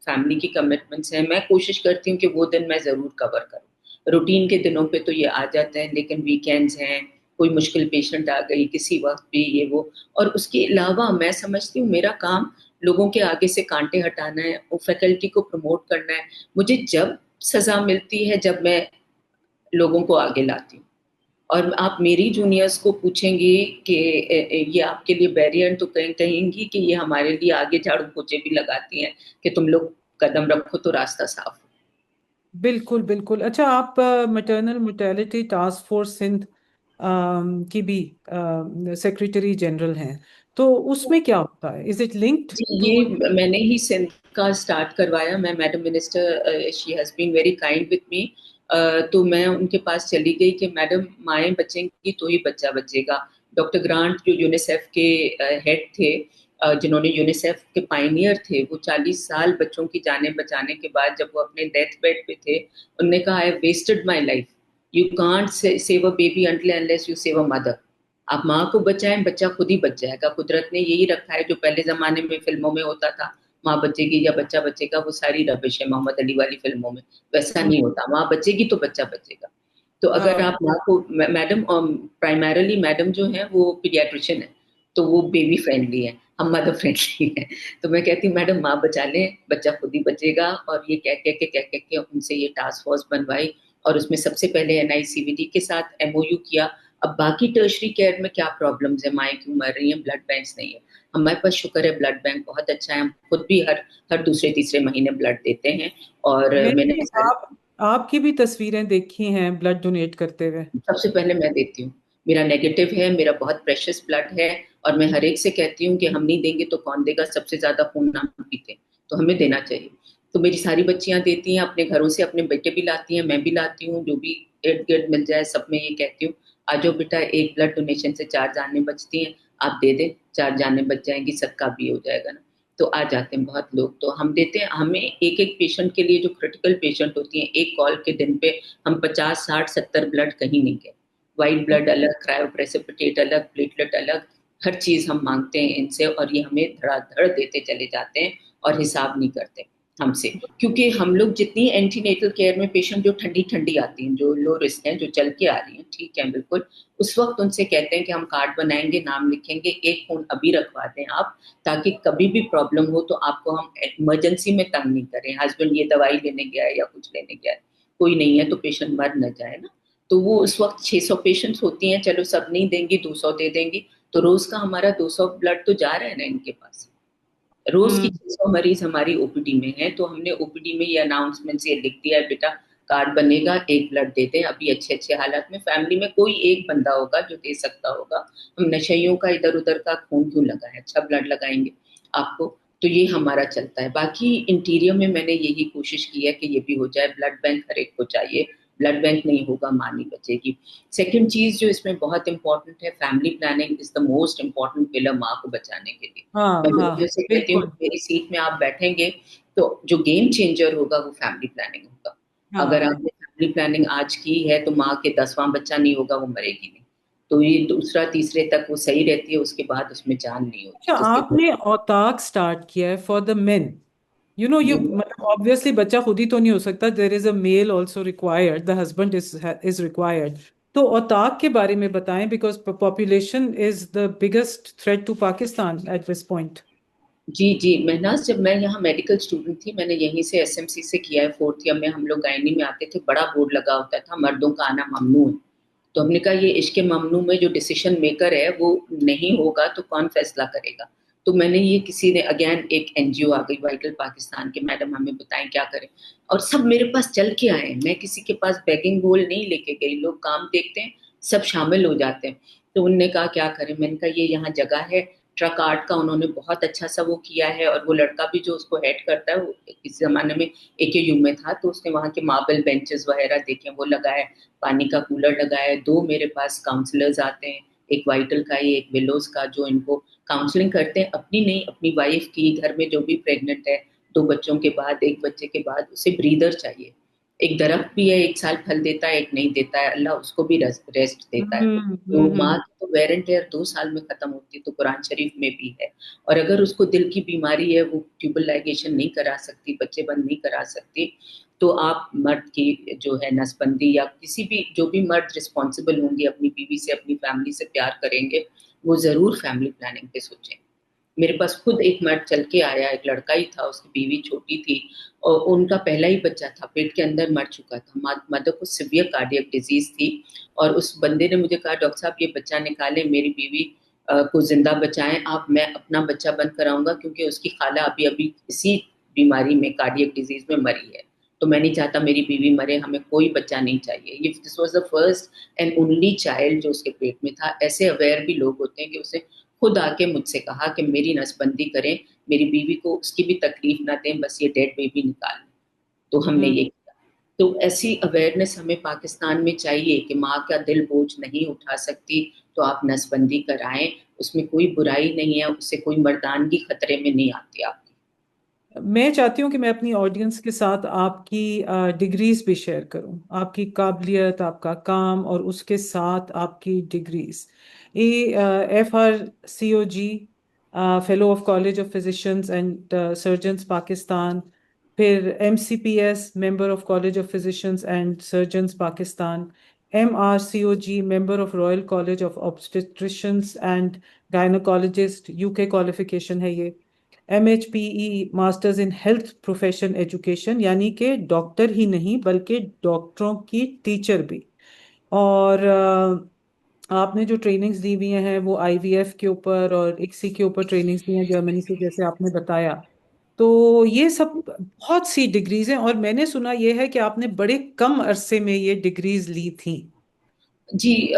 फैमिली की कमिटमेंट्स हैं, मैं कोशिश करती हूँ कि वो दिन मैं जरूर कवर करूँ। रूटीन के दिनों पे तो ये आ जाते हैं, लेकिन वीकेंड्स हैं, कोई मुश्किल पेशेंट आ गई किसी वक्त भी, ये वो। और उसके अलावा मैं समझती हूँ मेरा काम लोगों के आगे से कांटे हटाना है, वो फैकल्टी को प्रमोट करना है। मुझे जब सजा मिलती है, जब मैं लोगों को आगे लाती हूँ। और आप मेरी जूनियर्स को पूछेंगे कि ये आपके लिए बैरियर, तो कहेंगी कि ये हमारे लिए आगे झाड़ू पोछे भी लगाती हैं कि तुम लोग कदम रखो तो रास्ता साफ हो। बिल्कुल बिल्कुल। अच्छा, आप maternal mortality task force Sindh की भी सेक्रेटरी जनरल हैं, तो उसमें क्या होता है? Is it linked ji, to? ये मैंने ही सिंध का स्टार्ट करवाया। मैं madam minister, she has been very kind with me. तो मैं उनके पास चली गई कि मैडम, माएँ बचेंगी तो ही बच्चा बचेगा। डॉक्टर ग्रांट जो यूनिसेफ के हेड थे, जिन्होंने यूनिसेफ के पायनियर थे, वो 40 साल बच्चों की जानें बचाने के बाद जब वो अपने डेथ बेड पे थे, उनने कहा, I wasted my life. You can't save a baby until unless you save a mother. आप माँ को बचाएं, बच्चा खुद ही बच जाएगा। कुदरत ने यही रखा है। जो पहले जमाने में फिल्मों में होता था, माँ बचेगी या बच्चा बचेगा, वो सारी रबिश है मोहम्मद अली वाली फिल्मों में। वैसा नहीं होता, माँ बचेगी तो बच्चा बचेगा। तो अगर हाँ। आप माँ को, मैडम प्राइमरली मैडम जो है वो पीडियाट्रिशियन है, तो वो बेबी फ्रेंडली है, हम मदर फ्रेंडली है। तो मैं कहती हूँ मैडम माँ बचा लें, बच्चा खुद ही बचेगा। और ये कह के उनसे ये टास्क फोर्स बनवाई, और उसमें सबसे पहले एनआईसीवीडी के साथ एमओयू किया। अब बाकी टर्शरी केयर में क्या प्रॉब्लम्स है, माएँ क्यों मर रही हैं, ब्लड बैंक्स नहीं है। हमारे पास शुक्र है ब्लड बैंक बहुत अच्छा है, हम खुद भी हर हर दूसरे तीसरे महीने ब्लड देते हैं। और मैंने मैंने सारी, आपकी भी तस्वीरें देखी हैं ब्लड डोनेट करते हुए। सबसे पहले मैं देती हूँ। मेरा नेगेटिव है, मेरा बहुत प्रेशियस ब्लड है। और मैं हर एक से कहती हूँ कि हम नहीं देंगे तो कौन देगा, सबसे ज्यादा खून हम पीते हैं, तो हमें देना चाहिए। तो मेरी सारी बच्चियां देती हैं अपने घरों से, अपने बेटे भी लाती हैं, मैं भी लाती हूँ, जो भी इर्द गिर्द मिल जाए सब में ये कहती हूँ, आ जाओ बेटा, एक ब्लड डोनेशन से 4 जानें बचती हैं, आप दे दें, 4 जानें बच जाएंगी, सबका भी हो जाएगा ना। तो आ जाते हैं बहुत लोग, तो हम देते हैं। हमें एक एक पेशेंट के लिए, जो क्रिटिकल पेशेंट होती हैं, एक कॉल के दिन पे हम 50 60 70 ब्लड कहीं नहीं गए। व्हाइट ब्लड अलग, क्रायोप्रेसिपिटेट अलग, प्लेटलेट अलग, हर चीज हम मांगते हैं इनसे, और ये हमें धड़ाधड़ देते चले जाते हैं और हिसाब नहीं करते हमसे। क्योंकि हम लोग जितनी एंटीनेटल केयर में पेशेंट जो ठंडी ठंडी आती हैं, जो लो रिस्क हैं, जो चल के आ रही हैं, ठीक है बिल्कुल, उस वक्त उनसे कहते हैं कि हम कार्ड बनाएंगे, नाम लिखेंगे, एक खून अभी रखवा दें आप, ताकि कभी भी प्रॉब्लम हो तो आपको हम इमरजेंसी में तंग नहीं करें। हस्बैंड ये दवाई लेने गया है या कुछ लेने गया है, कोई नहीं है, तो पेशेंट मर न जाए ना। तो वो उस वक्त 600 पेशेंट्स होती हैं, चलो सब नहीं देंगी, 200 दे देंगी, तो रोज का हमारा 200 ब्लड तो जा रहा है ना इनके पास। रोज की हम्म। 600 मरीज हमारी ओपीडी में है, तो हमने ओपीडी में ये अनाउंसमेंट ये लिख दिया है, बेटा कार्ड बनेगा, एक ब्लड दे दें। अभी अच्छे अच्छे हालात में फैमिली में कोई एक बंदा होगा जो दे सकता होगा, हम नशइयों का इधर उधर का खून क्यों लगाए, अच्छा ब्लड लगाएंगे आपको। तो ये हमारा चलता है। बाकी इंटीरियर में मैंने यही कोशिश की है कि ये भी हो जाए, ब्लड बैंक हर एक को चाहिए। ब्लड बैंक नहीं होगा माँ नहीं बचेगी। सेकंड चीज जो इसमें बहुत इंपॉर्टेंट है, family planning is the most important pillar माँ को बचाने के लिए। हाँ मैं हाँ बच्चों हाँ, से कहती हूँ बिल्कुल। मेरी सीट में आप बैठेंगे तो जो गेम चेंजर होगा वो फैमिली प्लानिंग होगा। अगर हाँ। आपने फैमिली प्लानिंग आज की है तो माँ के 10वां बच्चा नहीं होगा, वो मरेगी नहीं। तो ये दूसरा तीसरे तक वो सही रहती है, उसके बाद उसमें जान नहीं होती अच्छा, जिसके आपने औताक स्टार्ट किया है फॉर द मेन। यू जी। मतलब ऑब्वियसली बच्चा खुद ही तो नहीं हो सकता, there is a male also required, the husband is required. तो औताक के बारे में बताएं, because population is the biggest threat to Pakistan at this point. जी महनाज, जब मैं यहाँ मेडिकल स्टूडेंट थी, मैंने यहीं से एसएमसी से किया है। 4th ईयर में हम लोग गायनी में आते थे, बड़ा बोर्ड लगा होता था, मर्दों का आना ममनू है। तो हमने कहा ये इश्क ममनू में जो डिसीजन मेकर है वो नहीं होगा तो कौन फैसला करेगा। तो मैंने ये किसी ने अगेन एक एनजीओ आ गई वाइटल पाकिस्तान के, मैडम हमें बताएं क्या करें। और सब मेरे पास चल के आए, मैं किसी के पास बेगिंग बोल नहीं लेके गई, लोग काम देखते हैं सब शामिल हो जाते हैं। तो उनने कहा क्या करें, मैंने कहा ये यहाँ जगह है ट्रक आर्ट का, उन्होंने बहुत अच्छा सा वो किया है, और वो लड़का भी जो उसको हेड करता है वो किसी जमाने में AKU में था, तो उसने वहाँ के मार्बल बेंचेस वगैरह देखे, वो लगाए, पानी का कूलर लगाया। दो मेरे पास काउंसलर्स आते हैं, एक वाइटल का ही एक विलोज का, जो इनको काउंसलिंग करते हैं, अपनी नहीं अपनी वाइफ की, घर में जो भी प्रेग्नेंट है, दो बच्चों के बाद, एक बच्चे के बाद उसे ब्रीदर चाहिए। एक दरख्त भी है, एक साल फल देता है, एक नहीं देता है, अल्लाह उसको भी रेस्ट देता है। तो माँ की तो वेरेंट एयर 2 साल में खत्म होती है, तो कुरान शरीफ में भी है। और अगर उसको दिल की बीमारी है, वो ट्यूबल लाइगेशन नहीं करा सकती, बच्चे बंद नहीं करा सकती, तो आप मर्द की जो है नसबंदी, या किसी भी जो भी मर्द रिस्पॉन्सिबल होंगे अपनी बीवी से, अपनी फैमिली से प्यार करेंगे, वो जरूर फैमिली प्लानिंग पे सोचें। मेरे पास खुद एक मर्द चल के आया, एक लड़का ही था, उसकी बीवी छोटी थी, और उनका पहला ही बच्चा था, पेट के अंदर मर चुका था, मदर को सिवियर कार्डियक डिजीज थी। और उस बंदे ने मुझे कहा डॉक्टर साहब ये बच्चा निकाले, मेरी बीवी को जिंदा बचाएं आप, मैं अपना बच्चा बंद कराऊंगा, क्योंकि उसकी खाला अभी अभी इसी बीमारी में कार्डियक डिजीज में मरी है, तो मैं नहीं चाहता मेरी बीवी मरे, हमें कोई बच्चा नहीं चाहिए। ये this was the first and only child जो उसके पेट में था। ऐसे अवेयर भी लोग होते हैं कि उसे खुद आके मुझसे कहा कि मेरी नसबंदी करें, मेरी बीवी को उसकी भी तकलीफ ना दें, बस ये डेड बेबी निकाल लें। तो हमने ये किया। तो ऐसी अवेयरनेस हमें पाकिस्तान में चाहिए कि माँ का दिल बोझ नहीं उठा सकती, तो आप नसबंदी कराएं, उसमें कोई बुराई नहीं है, उससे कोई मर्दानगी खतरे में नहीं आती आपकी। मैं चाहती हूँ कि मैं अपनी ऑडियंस के साथ आपकी डिग्रीज भी शेयर करूँ, आपकी काबिलियत, आपका काम, और उसके साथ आपकी डिग्रीज। ये FRCOG, fellow of college of physicians and surgeons Pakistan, फिर MCPS, member of college of physicians and surgeons Pakistan, MRCOG, member of royal college of obstetricians and gynaecologist, UK qualification है ये। MHPE, masters in health profession education, यानी कि doctor ही नहीं बल्कि डॉक्टरों की teacher भी। और आपने जो ट्रेनिंग्स दी हुई हैं वो IVF के ऊपर और ICSI के ऊपर ट्रेनिंग्स दी हैं जर्मनी से, जैसे आपने बताया। तो ये सब बहुत सी डिग्रीज हैं, और मैंने सुना ये है कि आपने बड़े कम अरसे में ये डिग्रीज ली थी। जी,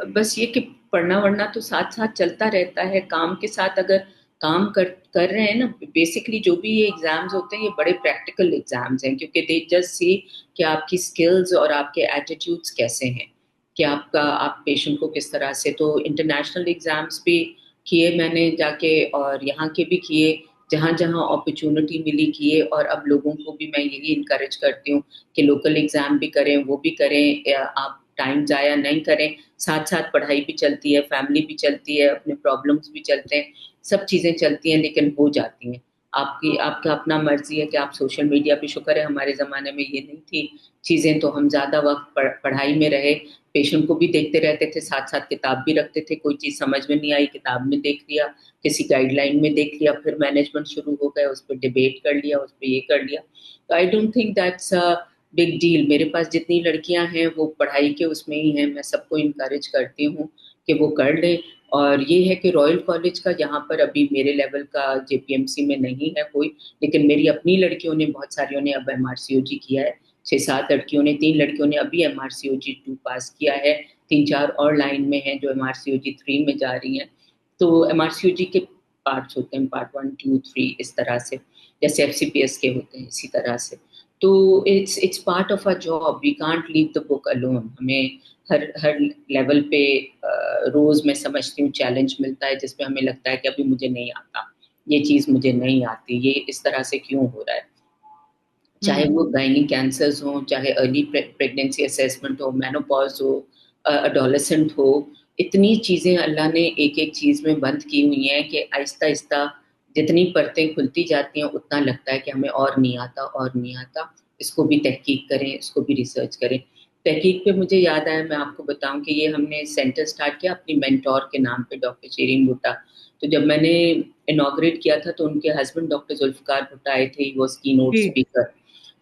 बस ये कि पढ़ना वढ़ना तो साथ साथ चलता रहता है, काम के साथ अगर काम कर रहे हैं ना, बेसिकली जो भी ये एग्जाम्स होते हैं ये बड़े प्रैक्टिकल एग्जाम्स हैं, क्योंकि दे जस्ट सी कि आपकी स्किल्स और आपके एटीट्यूड्स कैसे हैं, कि आप पेशेंट को किस तरह से। तो इंटरनेशनल एग्जाम्स भी किए मैंने जाके, और यहाँ के भी किए, जहाँ जहाँ अपॉर्चुनिटी मिली किए। और अब लोगों को भी मैं यही इनकरेज करती हूँ कि लोकल एग्जाम भी करें, वो भी करें, आप टाइम जाया नहीं करें, साथ साथ पढ़ाई भी चलती है, फैमिली भी चलती है, अपने प्रॉब्लम्स भी चलते हैं, सब चीजें चलती हैं, लेकिन हो जाती हैं। आपकी आपका अपना मर्जी है कि आप सोशल मीडिया पे, शुक्र है हमारे जमाने में ये नहीं थी चीजें, तो हम ज्यादा वक्त पढ़ाई में रहे, पेशेंट को भी देखते रहते थे, साथ साथ किताब भी रखते थे, कोई चीज समझ में नहीं आई किताब में देख लिया, किसी गाइडलाइन में देख लिया, फिर मैनेजमेंट शुरू हो गया, उस पर डिबेट कर लिया, उस पर ये कर लिया। तो I don't think that's big deal. मेरे पास जितनी लड़कियां हैं वो पढ़ाई के उसमें ही हैं, मैं सबको इनकरेज करती हूँ कि वो कर लें। और ये है कि रॉयल कॉलेज का यहाँ पर अभी मेरे लेवल का JPMC में नहीं है कोई, लेकिन मेरी अपनी लड़कियों ने, बहुत सारियों ने अब MRCOG किया है, 6-7 लड़कियों ने, 3 लड़कियों ने अभी MRCOG 2 पास किया है, 3-4 और लाइन में हैं जो MRCOG 3 में जा रही हैं। तो MRCOG के पार्ट्स होते हैं, पार्ट 1, 2, 3, इस तरह से, जैसे FCPS के होते हैं इसी तरह से। तो it's part of a job, we can't leave the book alone. हमें हर हर लेवल पे रोज मैं समझती हूँ चैलेंज मिलता है, जिसमें हमें लगता है कि अभी मुझे नहीं आता, ये चीज मुझे नहीं आती, ये इस तरह से क्यों हो रहा है। चाहे हम्म। वो गायनी कैंसर्स हो, चाहे अर्ली प्रेगनेंसी असेसमेंट हो, मेनोपॉज हो, अडोलेसेंट हो, इतनी चीजें अल्लाह ने एक एक चीज में बंद की हुई हैं कि आहिस्ता आहिस्ता जितनी परतें खुलती जाती हैं उतना लगता है कि हमें और नहीं आता, और नहीं आता। इसको भी तहकीक करें, इसको भी रिसर्च करें। तहकीक पे मुझे याद आया, मैं आपको बताऊं कि ये हमने सेंटर स्टार्ट किया अपनी मेंटोर के नाम पे, डॉक्टर शेरीन भुट्टा। तो जब मैंने इनॉग्रेट किया था तो उनके हस्बैंड डॉक्टर जुल्फकार भुट्टा आए थे, वो की नोट जी। स्पीकर।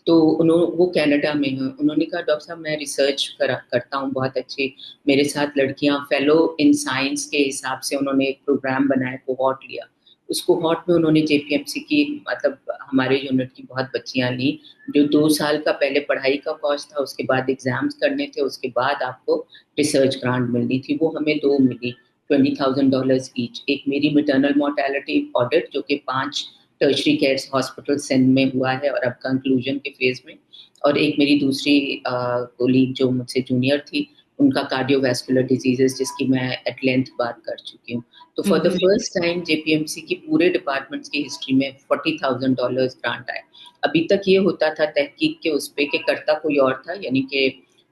तो उन्होंने, वो कनाडा में है, उन्होंने कहा डॉक्टर साहब मैं रिसर्च करता हूँ बहुत अच्छी, मेरे साथ लड़कियां फेलो इन साइंस के हिसाब से उन्होंने एक प्रोग्राम बनाया, कोहॉर्ट लिया। उस कोहॉर्ट में उन्होंने जेपीएमसी की, मतलब हमारे यूनिट की बहुत बच्चियां ली, जो 2 साल का पहले पढ़ाई का कॉस्ट था, उसके बाद एग्जाम्स करने थे, उसके बाद आपको रिसर्च ग्रांट मिलनी थी। वो हमें दो मिली, $20,000 ईच। एक मेरी मिटरनल मोर्टेलिटी ऑडिट जो कि 5 टर्शरी केयर हॉस्पिटल सिंध में हुआ है और अब कंक्लूजन के फेज में, और एक मेरी दूसरी कोलीग जो मुझसे जूनियर थी, उनका कार्डियोवैस्कुलर डिजीजेस, जिसकी मैं एट लेंथ बात कर चुकी हूँ। तो for the hmm. First time JPMC की पूरे डिपार्टमेंट्स की हिस्ट्री में $40,000 ग्रांट आया। अभी तक ये होता था तहकीक के उस पे कि करता कोई और था, यानी कि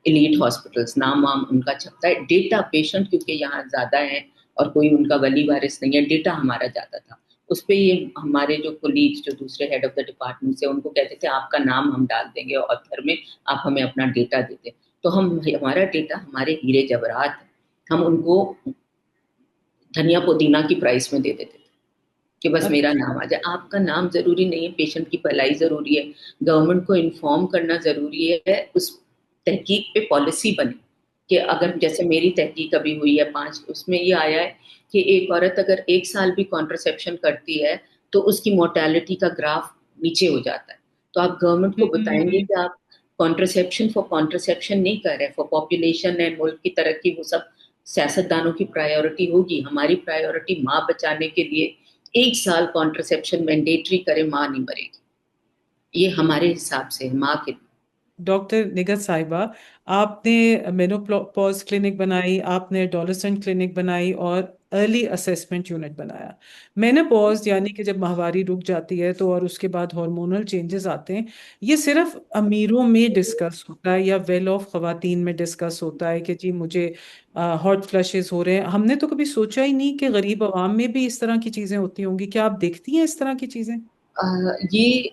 एलीट हॉस्पिटल्स, नाम वाम उनका छपता है, डेटा पेशेंट क्योंकि यहाँ ज्यादा है और कोई उनका वली वारिस नहीं है, डेटा हमारा जाता था उस पे। ये हमारे जो कोलीग्स, जो दूसरे हेड ऑफ द डिपार्टमेंट से, उनको कहते थे आपका नाम हम डाल देंगे ऑथर में, आप हमें अपना डेटा देते। तो हम, हमारा डेटा हमारे हीरे जवाहरात, हम उनको धनिया पुदीना की प्राइस में दे देते थे कि बस मेरा अच्छा। नाम आ जाए। आपका नाम जरूरी नहीं है, पेशेंट की भलाई जरूरी है, गवर्नमेंट को इन्फॉर्म करना जरूरी है। उस तहकीक पे पॉलिसी बने कि अगर जैसे मेरी तहकीक अभी हुई है 5, उसमें ये आया है कि एक औरत अगर 1 साल भी कॉन्ट्रासेप्शन करती है तो उसकी मोर्टेलिटी का ग्राफ नीचे हो जाता है। तो आप गवर्नमेंट को बताएंगे हम्म। कि आप कॉन्ट्रासेप्शन फॉर कॉन्ट्रासेप्शन नहीं कर रहे, फॉर पॉपुलेशन एंड मुल्क की तरक्की, वो सब सियासतदानों की प्रायोरिटी होगी। हमारी प्रायोरिटी माँ बचाने के लिए 1 साल कॉन्ट्रासेप्शन मैंडेटरी करे, माँ नहीं मरेगी। ये हमारे हिसाब से है माँ के। डॉक्टर निगत साहिबा, आपने मेनोपॉज क्लिनिक बनाई, आपने एडोलेसेंट क्लिनिक बनाई और अर्ली असेसमेंट यूनिट बनाया। मेनोपॉज यानी कि जब माहवारी रुक जाती है तो, और उसके बाद हार्मोनल चेंजेस आते हैं, ये सिर्फ अमीरों में डिस्कस होता है या वेल ऑफ खवातीन में डिस्कस होता है कि जी मुझे हॉट फ्लशेस हो रहे हैं। हमने तो कभी सोचा ही नहीं कि गरीब आवाम में भी इस तरह की चीजें होती होंगी। क्या आप देखती हैं इस तरह की चीजें? ये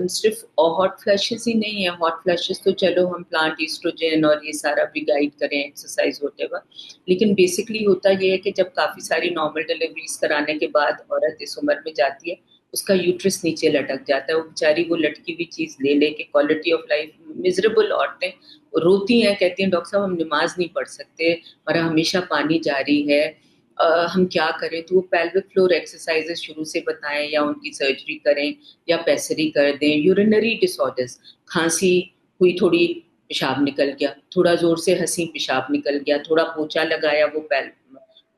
सिर्फ हॉट फ्लैशेस ही नहीं है। हॉट फ्लैशेस तो चलो हम प्लांट ईस्ट्रोजन और ये सारा भी गाइड करें, एक्सरसाइज होते वक्त, लेकिन बेसिकली होता ये है कि जब काफी सारी नॉर्मल डिलीवरीज कराने के बाद औरत इस उम्र में जाती है, उसका यूट्रस नीचे लटक जाता है, वो बेचारी वो लटकी हुई चीज ले लेके क्वालिटी ऑफ लाइफ, मिजरेबल औरतें रोती हैं, कहती हैं डॉक्टर साहब हम नमाज नहीं पढ़ सकते, हमारा हमेशा पानी जारी है, हम क्या करें। तो वो पेल्विक फ्लोर एक्सरसाइजेस शुरू से बताएं, या उनकी सर्जरी करें, या पैसरी कर दें। यूरिनरी डिसऑर्डर्स, खांसी हुई, थोड़ी पेशाब निकल गया, थोड़ा जोर से हंसी पेशाब निकल गया, थोड़ा पोछा लगाया, वो पैल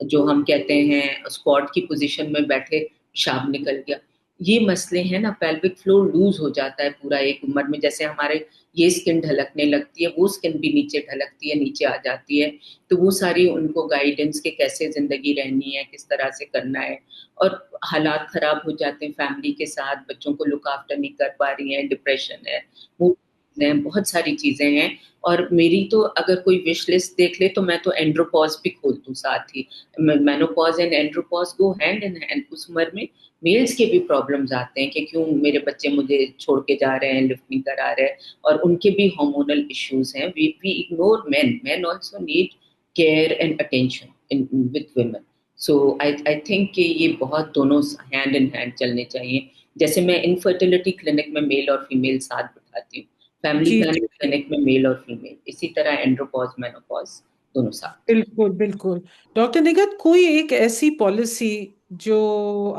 जो हम कहते हैं स्क्वाट की पोजीशन में बैठे, पेशाब निकल गया। ये मसले हैं ना, पेल्विक फ्लोर लूज हो जाता है पूरा एक उम्र में, जैसे हमारे ये स्किन ढलकने लगती है, वो स्किन भी नीचे ढलकती है, नीचे आ जाती है। तो वो सारी उनको गाइडेंस के कैसे जिंदगी रहनी है, किस तरह से करना है। और हालात खराब हो जाते हैं फैमिली के साथ, बच्चों को लुक आफ्टर नहीं कर पा रही हैं, डिप्रेशन है, वो हैं, बहुत सारी चीजें हैं। और मेरी तो अगर कोई विश लिस्ट देख ले तो मैं तो एंड्रोपॉज भी खोल दूं साथ ही। Menopause and andropause go hand in hand. उस उम्र में मेल्स के भी प्रॉब्लम्स आते हैं कि क्यों मेरे बच्चे मुझे छोड़ के जा रहे हैं, लिफ्ट नहीं करा रहे, और उनके भी हार्मोनल इश्यूज हैं। We ignore main, main also need care and attention in with women. So I think कि ये बहुत दोनों हैंड इन हैंड चलने चाहिए। जैसे मैं इनफर्टिलिटी क्लिनिक में मेल और फीमेल साथ बिठाती हूँ, फैमिली जी जी। प्लानिंग क्लिनिक में मेल और फीमेल, इसी तरह एंड्रोपॉज मेनोपॉज दोनों साथ। बिल्कुल बिल्कुल। डॉक्टर निगत, कोई एक ऐसी पॉलिसी जो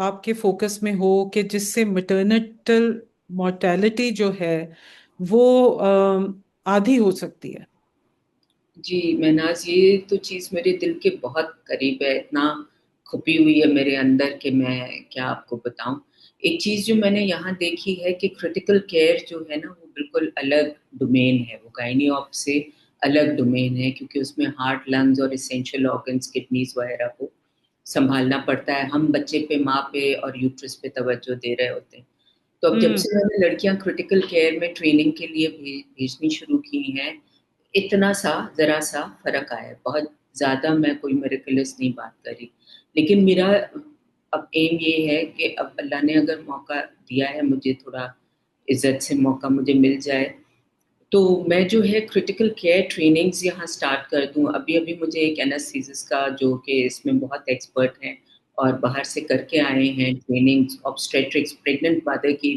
आपके फोकस में हो कि जिससे मैटरनल मोर्टेलिटी जो है वो आधी हो सकती है? जी महनाज, ये तो चीज़ मेरे दिल के बहुत करीब है, इतना छुपी हुई है मेरे अंदर कि मैं क्या आपको बताऊं। एक चीज़ जो मैंने यहाँ देखी है कि क्रिटिकल केयर जो है ना, वो बिल्कुल अलग डोमेन है, वो गायनी ऑप से अलग डोमेन है, क्योंकि उसमें हार्ट, लंग्स और एसेंशियल ऑर्गन्स, किडनीज वगैरह को संभालना पड़ता है। हम बच्चे पे, माँ पे और यूट्रस पे तवज्जो दे रहे होते हैं। तो अब जब हम्म। से मैंने लड़कियां क्रिटिकल केयर में ट्रेनिंग के लिए भेजनी शुरू की हैं, इतना सा जरा सा फर्क आया है। बहुत ज्यादा मैं कोई मेरेकल्स नहीं बात करी, लेकिन मेरा अब एम ये है कि अब अल्लाह ने अगर मौका दिया है मुझे, थोड़ा इज्जत से मौका मुझे मिल जाए, तो मैं जो है क्रिटिकल केयर ट्रेनिंग्स यहाँ स्टार्ट कर दूँ। अभी अभी मुझे एक एनेस्थीसिस का, जो कि इसमें बहुत एक्सपर्ट हैं और बाहर से करके आए हैं ट्रेनिंग्स, ऑब्स्टेट्रिक्स, प्रेग्नेंट मदर की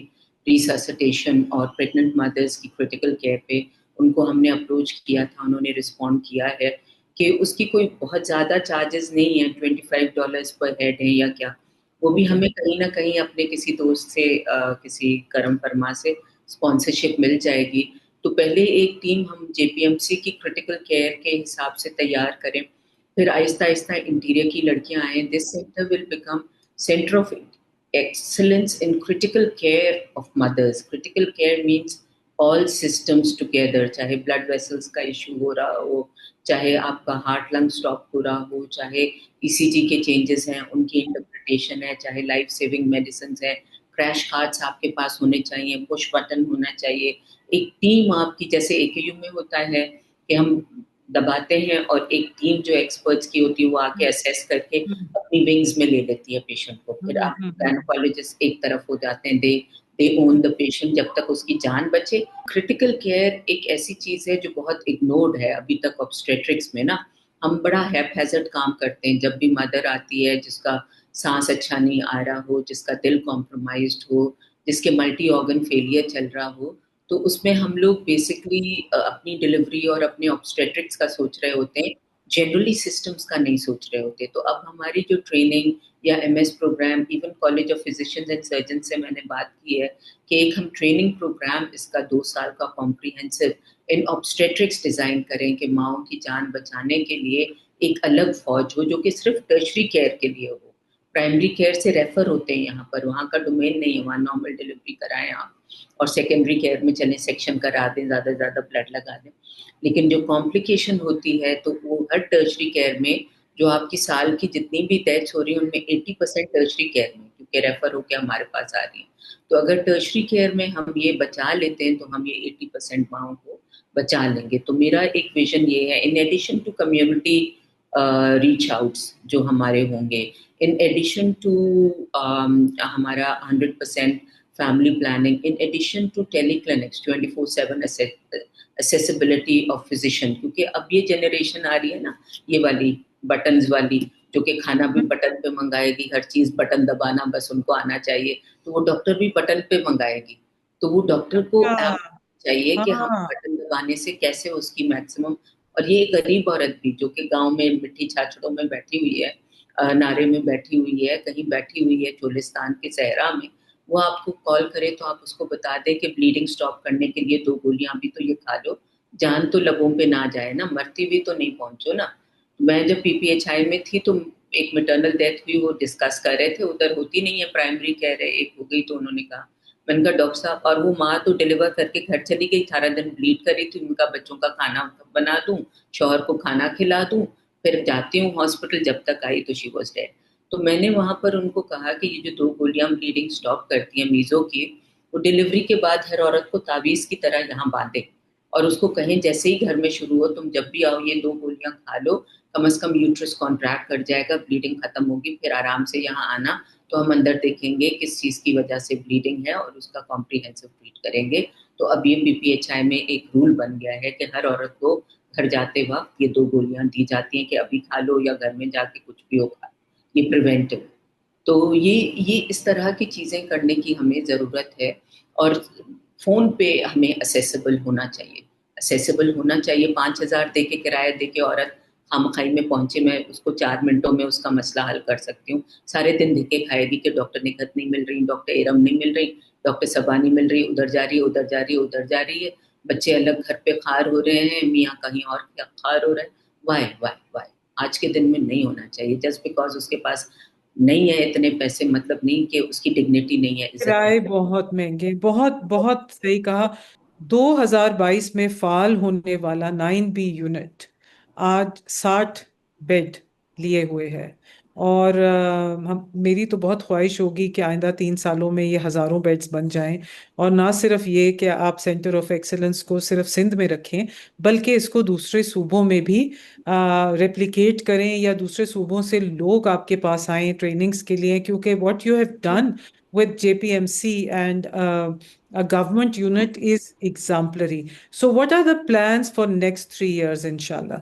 रिससिटेशन और प्रेग्नेंट मदर्स की क्रिटिकल केयर पे उनको हमने अप्रोच किया था, उन्होंने रिस्पॉन्ड किया है कि उसकी कोई बहुत ज़्यादा चार्जेस नहीं है, $25 पर हेड है या क्या, वो भी हमें कहीं ना कहीं अपने किसी दोस्त से किसी करम फरमा से स्पॉन्सरशिप मिल जाएगी। तो पहले एक टीम हम जेपीएमसी की क्रिटिकल केयर के हिसाब से तैयार करें, फिर आहिस्ता आहिस्ता इंटीरियर की लड़कियां आए। This centre will become centre of excellence in critical care of mothers. Critical care means all systems together, चाहे blood vessels का issue हो रहा हो, चाहे आपका हार्ट लंग स्टॉप हो रहा हो, चाहे ईसीजी के चेंजेस हैं उनकी इंटरप्रिटेशन है, चाहे लाइफ सेविंग मेडिसिन है, क्रैश कार्ड्स आपके पास होने चाहिए, पुश बटन होना चाहिए। एक टीम आपकी, जैसे एकेयू में होता है कि हम दबाते हैं और एक टीम जो एक्सपर्ट्स की होती है वो आके असेस करके अपनी विंग्स में ले लेती है पेशेंट को। फिर आप गायनोकोलॉजिस्ट एक तरफ हो जाते हैं, दे ओन द पेशेंट जब तक उसकी जान बचे। क्रिटिकल केयर एक ऐसी चीज है जो बहुत इग्नोर्ड है अभी तक ऑब्स्टेट्रिक्स में ना। हम बड़ा हैपहैजर्ड काम करते हैं। जब भी मदर आती है जिसका सांस अच्छा नहीं आ रहा हो, जिसका दिल कॉम्प्रोमाइज्ड हो, जिसके मल्टी ऑर्गन फेलियर चल रहा हो, तो उसमें हम लोग बेसिकली अपनी डिलीवरी और अपने ऑब्स्टेट्रिक्स का सोच रहे होते हैं, जनरली सिस्टम्स का नहीं सोच रहे होते। तो अब हमारी जो ट्रेनिंग या MS programme, even college of physicians and surgeon से मैंने बात की है कि एक हम ट्रेनिंग प्रोग्राम इसका 2 साल का कॉम्प्रिहेंसिव इन ऑब्स्टेट्रिक्स डिजाइन करें कि माओ की जान बचाने के लिए एक अलग फौज हो जो कि सिर्फ टर्शरी केयर के लिए हो। प्राइमरी केयर से रेफर होते हैं यहाँ पर, वहाँ का डोमेन नहीं है, वहाँ नॉर्मल डिलीवरी कराएं आप और सेकेंडरी केयर में चलें, सेक्शन करा दें, ज़्यादा से ज़्यादा ब्लड लगा दें। लेकिन जो कॉम्प्लिकेशन होती है तो वो हर टर्शरी केयर में, जो आपकी साल की जितनी भी डेथ्स हो रही है उनमें 80% टर्शरी केयर में, क्योंकि रेफर होकर हमारे पास आ रही है। तो अगर टर्शरी केयर में हम ये बचा लेते हैं तो हम ये 80% माओ को बचा लेंगे। तो मेरा एक विजन ये है, in addition to community reach outs जो हमारे होंगे, इन एडिशन टू हमारा 100% family planning, in addition to teleclinics 24/7 accessibility of physician, क्योंकि अब ये जनरेशन आ रही है ना, ये वाली बटन्स वाली, जो कि खाना भी बटन पे मंगाएगी, हर चीज बटन दबाना बस उनको आना चाहिए, तो वो डॉक्टर भी बटन पे मंगाएगी। तो वो डॉक्टर को हाँ, ऐप चाहिए कि हम हाँ, बटन दबाने से कैसे उसकी मैक्सिमम। और ये गरीब औरत भी जो कि गांव में मिट्टी छाछड़ों में बैठी हुई है, नारे में बैठी हुई है, कहीं बैठी हुई है चोलिस्तान के सहरा में, वो आपको कॉल करे तो आप उसको बता दें कि ब्लीडिंग स्टॉप करने के लिए 2 गोलियां भी तो ये खा लो, जान तो लबों पे ना जाए ना, मरती भी तो नहीं पहुंचो ना। मैं जब पीपीएचआई में थी तो एक मेटर्नल डेथ हुई, वो डिस्कस कर रहे थे, उधर होती नहीं है प्राइमरी कह रहे, एक हो गई तो उन्होंने कहा, मैंने कहा डॉक्टर साहब, और वो माँ तो डिलीवर करके घर चली गई, सारा दिन ब्लीड करी थी, उनका बच्चों का खाना बना दूं, शौहर को खाना खिला दूं, फिर जाती हूँ हॉस्पिटल, जब तक आई तो शी वॉज डेड। तो मैंने वहां पर उनको कहा कि ये जो 2 गोलियां ब्लीडिंग स्टॉप करती हैं मीजो की, वो डिलीवरी के बाद हर औरत को तावीज की तरह यहाँ बांधे और उसको कहें जैसे ही घर में शुरू हो तुम जब भी आओ ये 2 गोलियां खा लो, कम से कम यूट्रस कॉन्ट्रैक्ट कर जाएगा, ब्लीडिंग खत्म होगी, फिर आराम से यहाँ आना, तो हम अंदर देखेंगे किस चीज की वजह से ब्लीडिंग है और उसका कॉम्प्रिहेंसिव ट्रीट करेंगे। तो अब ये पीपीएचआई में एक रूल बन गया है कि हर औरत को घर जाते वक्त ये 2 गोलियां दी जाती हैं कि अभी खा लो या घर में जाके कुछ भी हो खा, ये प्रिवेंटिव। तो ये इस तरह की चीजें करने की हमें जरूरत है। और फोन पे हमें असेसेबल होना चाहिए, असेसेबल होना चाहिए। 5,000 दे के किराया दे के औरत खामखाई में पहुंचे, मैं उसको 4 मिनटों में उसका मसला हल कर सकती हूँ। सारे दिन धक्के खाएगी कि डॉक्टर निखत नहीं मिल रही, डॉक्टर एरम नहीं मिल रही, डॉक्टर सबा नहीं मिल रही, उधर जा रही है, उधर जा रही है, उधर जा रही है, बच्चे अलग घर पे खार हो रहे हैं, मियाँ कहीं और खार हो रहा है। वाई वाई वाई, आज के दिन में नहीं होना चाहिए। जस्ट बिकॉज उसके पास नहीं है इतने पैसे, मतलब नहीं कि उसकी डिग्निटी नहीं है, इज्जत किराए नहीं बहुत महंगे, बहुत बहुत सही कहा। 2022 में फाल होने वाला 9B यूनिट आज 60 बेड लिए हुए है। और हम मेरी तो बहुत ख्वाहिश होगी कि आइंदा 3 सालों में ये हजारों बेड्स बन जाएं। और ना सिर्फ ये कि आप सेंटर ऑफ एक्सीलेंस को सिर्फ सिंध में रखें, बल्कि इसको दूसरे सूबों में भी रेप्लिकेट करें, या दूसरे सूबों से लोग आपके पास आए ट्रेनिंग्स के लिए, क्योंकि what you have done with JPMC and a government unit is exemplary. So, what are the plans for next 3 years, inshallah?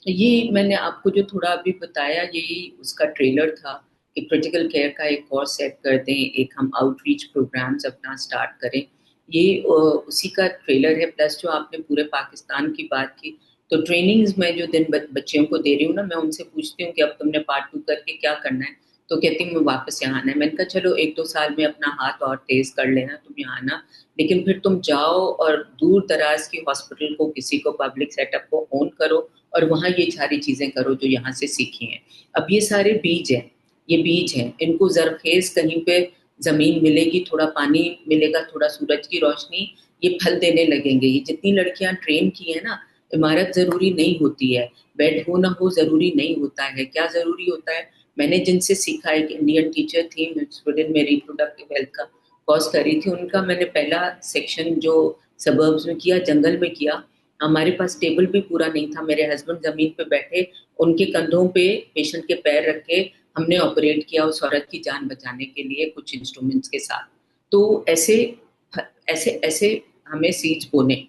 है। ये मैंने आपको जो थोड़ा अभी बताया यही उसका ट्रेलर था कि क्रिटिकल केयर का एक कोर्स सेट कर दें, एक हम आउटरीच प्रोग्राम्स अपना स्टार्ट करें। ये उसी का ट्रेलर है। प्लस जो आपने पूरे पाकिस्तान की बात की, तो ट्रेनिंग्स में जो दिन बच्चियों को दे रही हूँ ना, मैं उनसे पूछती हूँ कि अब तुमने पार्ट 2 करके क्या करना है, तो कहती हूँ मैं वापस यहाँ आना है। मैंने कहा चलो 1-2 साल में अपना हाथ और तेज कर लेना, तुम यहाँ आना, लेकिन फिर तुम जाओ और दूर दराज की हॉस्पिटल को, किसी को, पब्लिक सेटअप को ओन करो और वहाँ ये सारी चीजें करो जो यहाँ से सीखी हैं। अब ये सारे बीज हैं, ये बीज हैं, इनको जरखेज कहीं पे जमीन मिलेगी, थोड़ा पानी मिलेगा, थोड़ा सूरज की रोशनी, ये फल देने लगेंगे। ये जितनी लड़कियां ट्रेन की है ना, इमारत जरूरी नहीं होती है, बेड हो ना हो जरूरी नहीं होता है। क्या जरूरी होता है, मैंने जिनसे सीखा, एक इंडियन टीचर थी, स्वीडन में रिप्रोडक्टिव हेल्थ का कोर्स करी थी, उनका मैंने पहला सेक्शन जो सबर्ब्स में किया, जंगल में किया। हमारे पास टेबल भी पूरा नहीं था, मेरे हस्बैंड जमीन पे बैठे, उनके कंधों पे पेशेंट के पैर रख के हमने ऑपरेट किया उस औरत की जान बचाने के लिए, कुछ इंस्ट्रूमेंट्स के साथ। तो ऐसे ऐसे ऐसे हमें सीड्स बोने,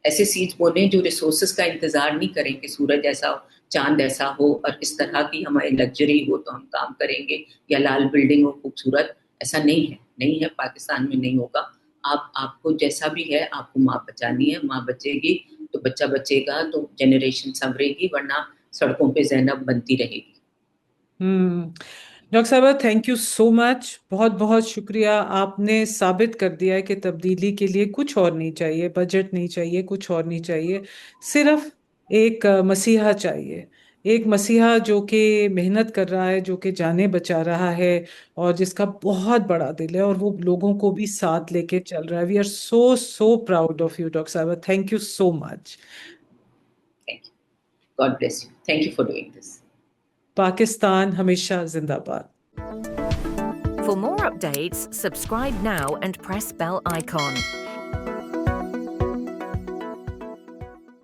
ऐसे सीड्स बोने जो रिसोर्सेज का इंतजार नहीं करें कि सूरज ऐसा हो, चांद ऐसा हो और इस तरह की हमारी लग्जरी हो तो हम काम करेंगे, या लाल बिल्डिंग हो खूबसूरत। ऐसा नहीं है, नहीं है, पाकिस्तान में नहीं होगा। आपको जैसा भी है, आपको माँ बचानी है, माँ बचेगी तो बच्चा बचेगा, तो जनरेशन संवरेगी, वरना सड़कों पे ज़ैनब बनती रहेगी। डॉक्टर साहबा, थैंक यू सो मच, बहुत बहुत शुक्रिया। आपने साबित कर दिया है कि तब्दीली के लिए कुछ और नहीं चाहिए, बजट नहीं चाहिए, कुछ और नहीं चाहिए, सिर्फ एक मसीहा चाहिए। एक मसीहा जो कि मेहनत कर रहा है, जो कि जानें बचा रहा है, और जिसका बहुत बड़ा दिल है, और वो लोगों को भी साथ लेके चल रहा है। We are so so proud of you doctor साहबा, thank you so much. Thank you, God bless you, thank you for doing this. Pakistan हमेशा जिंदाबाद। For more updates, subscribe now and press bell icon.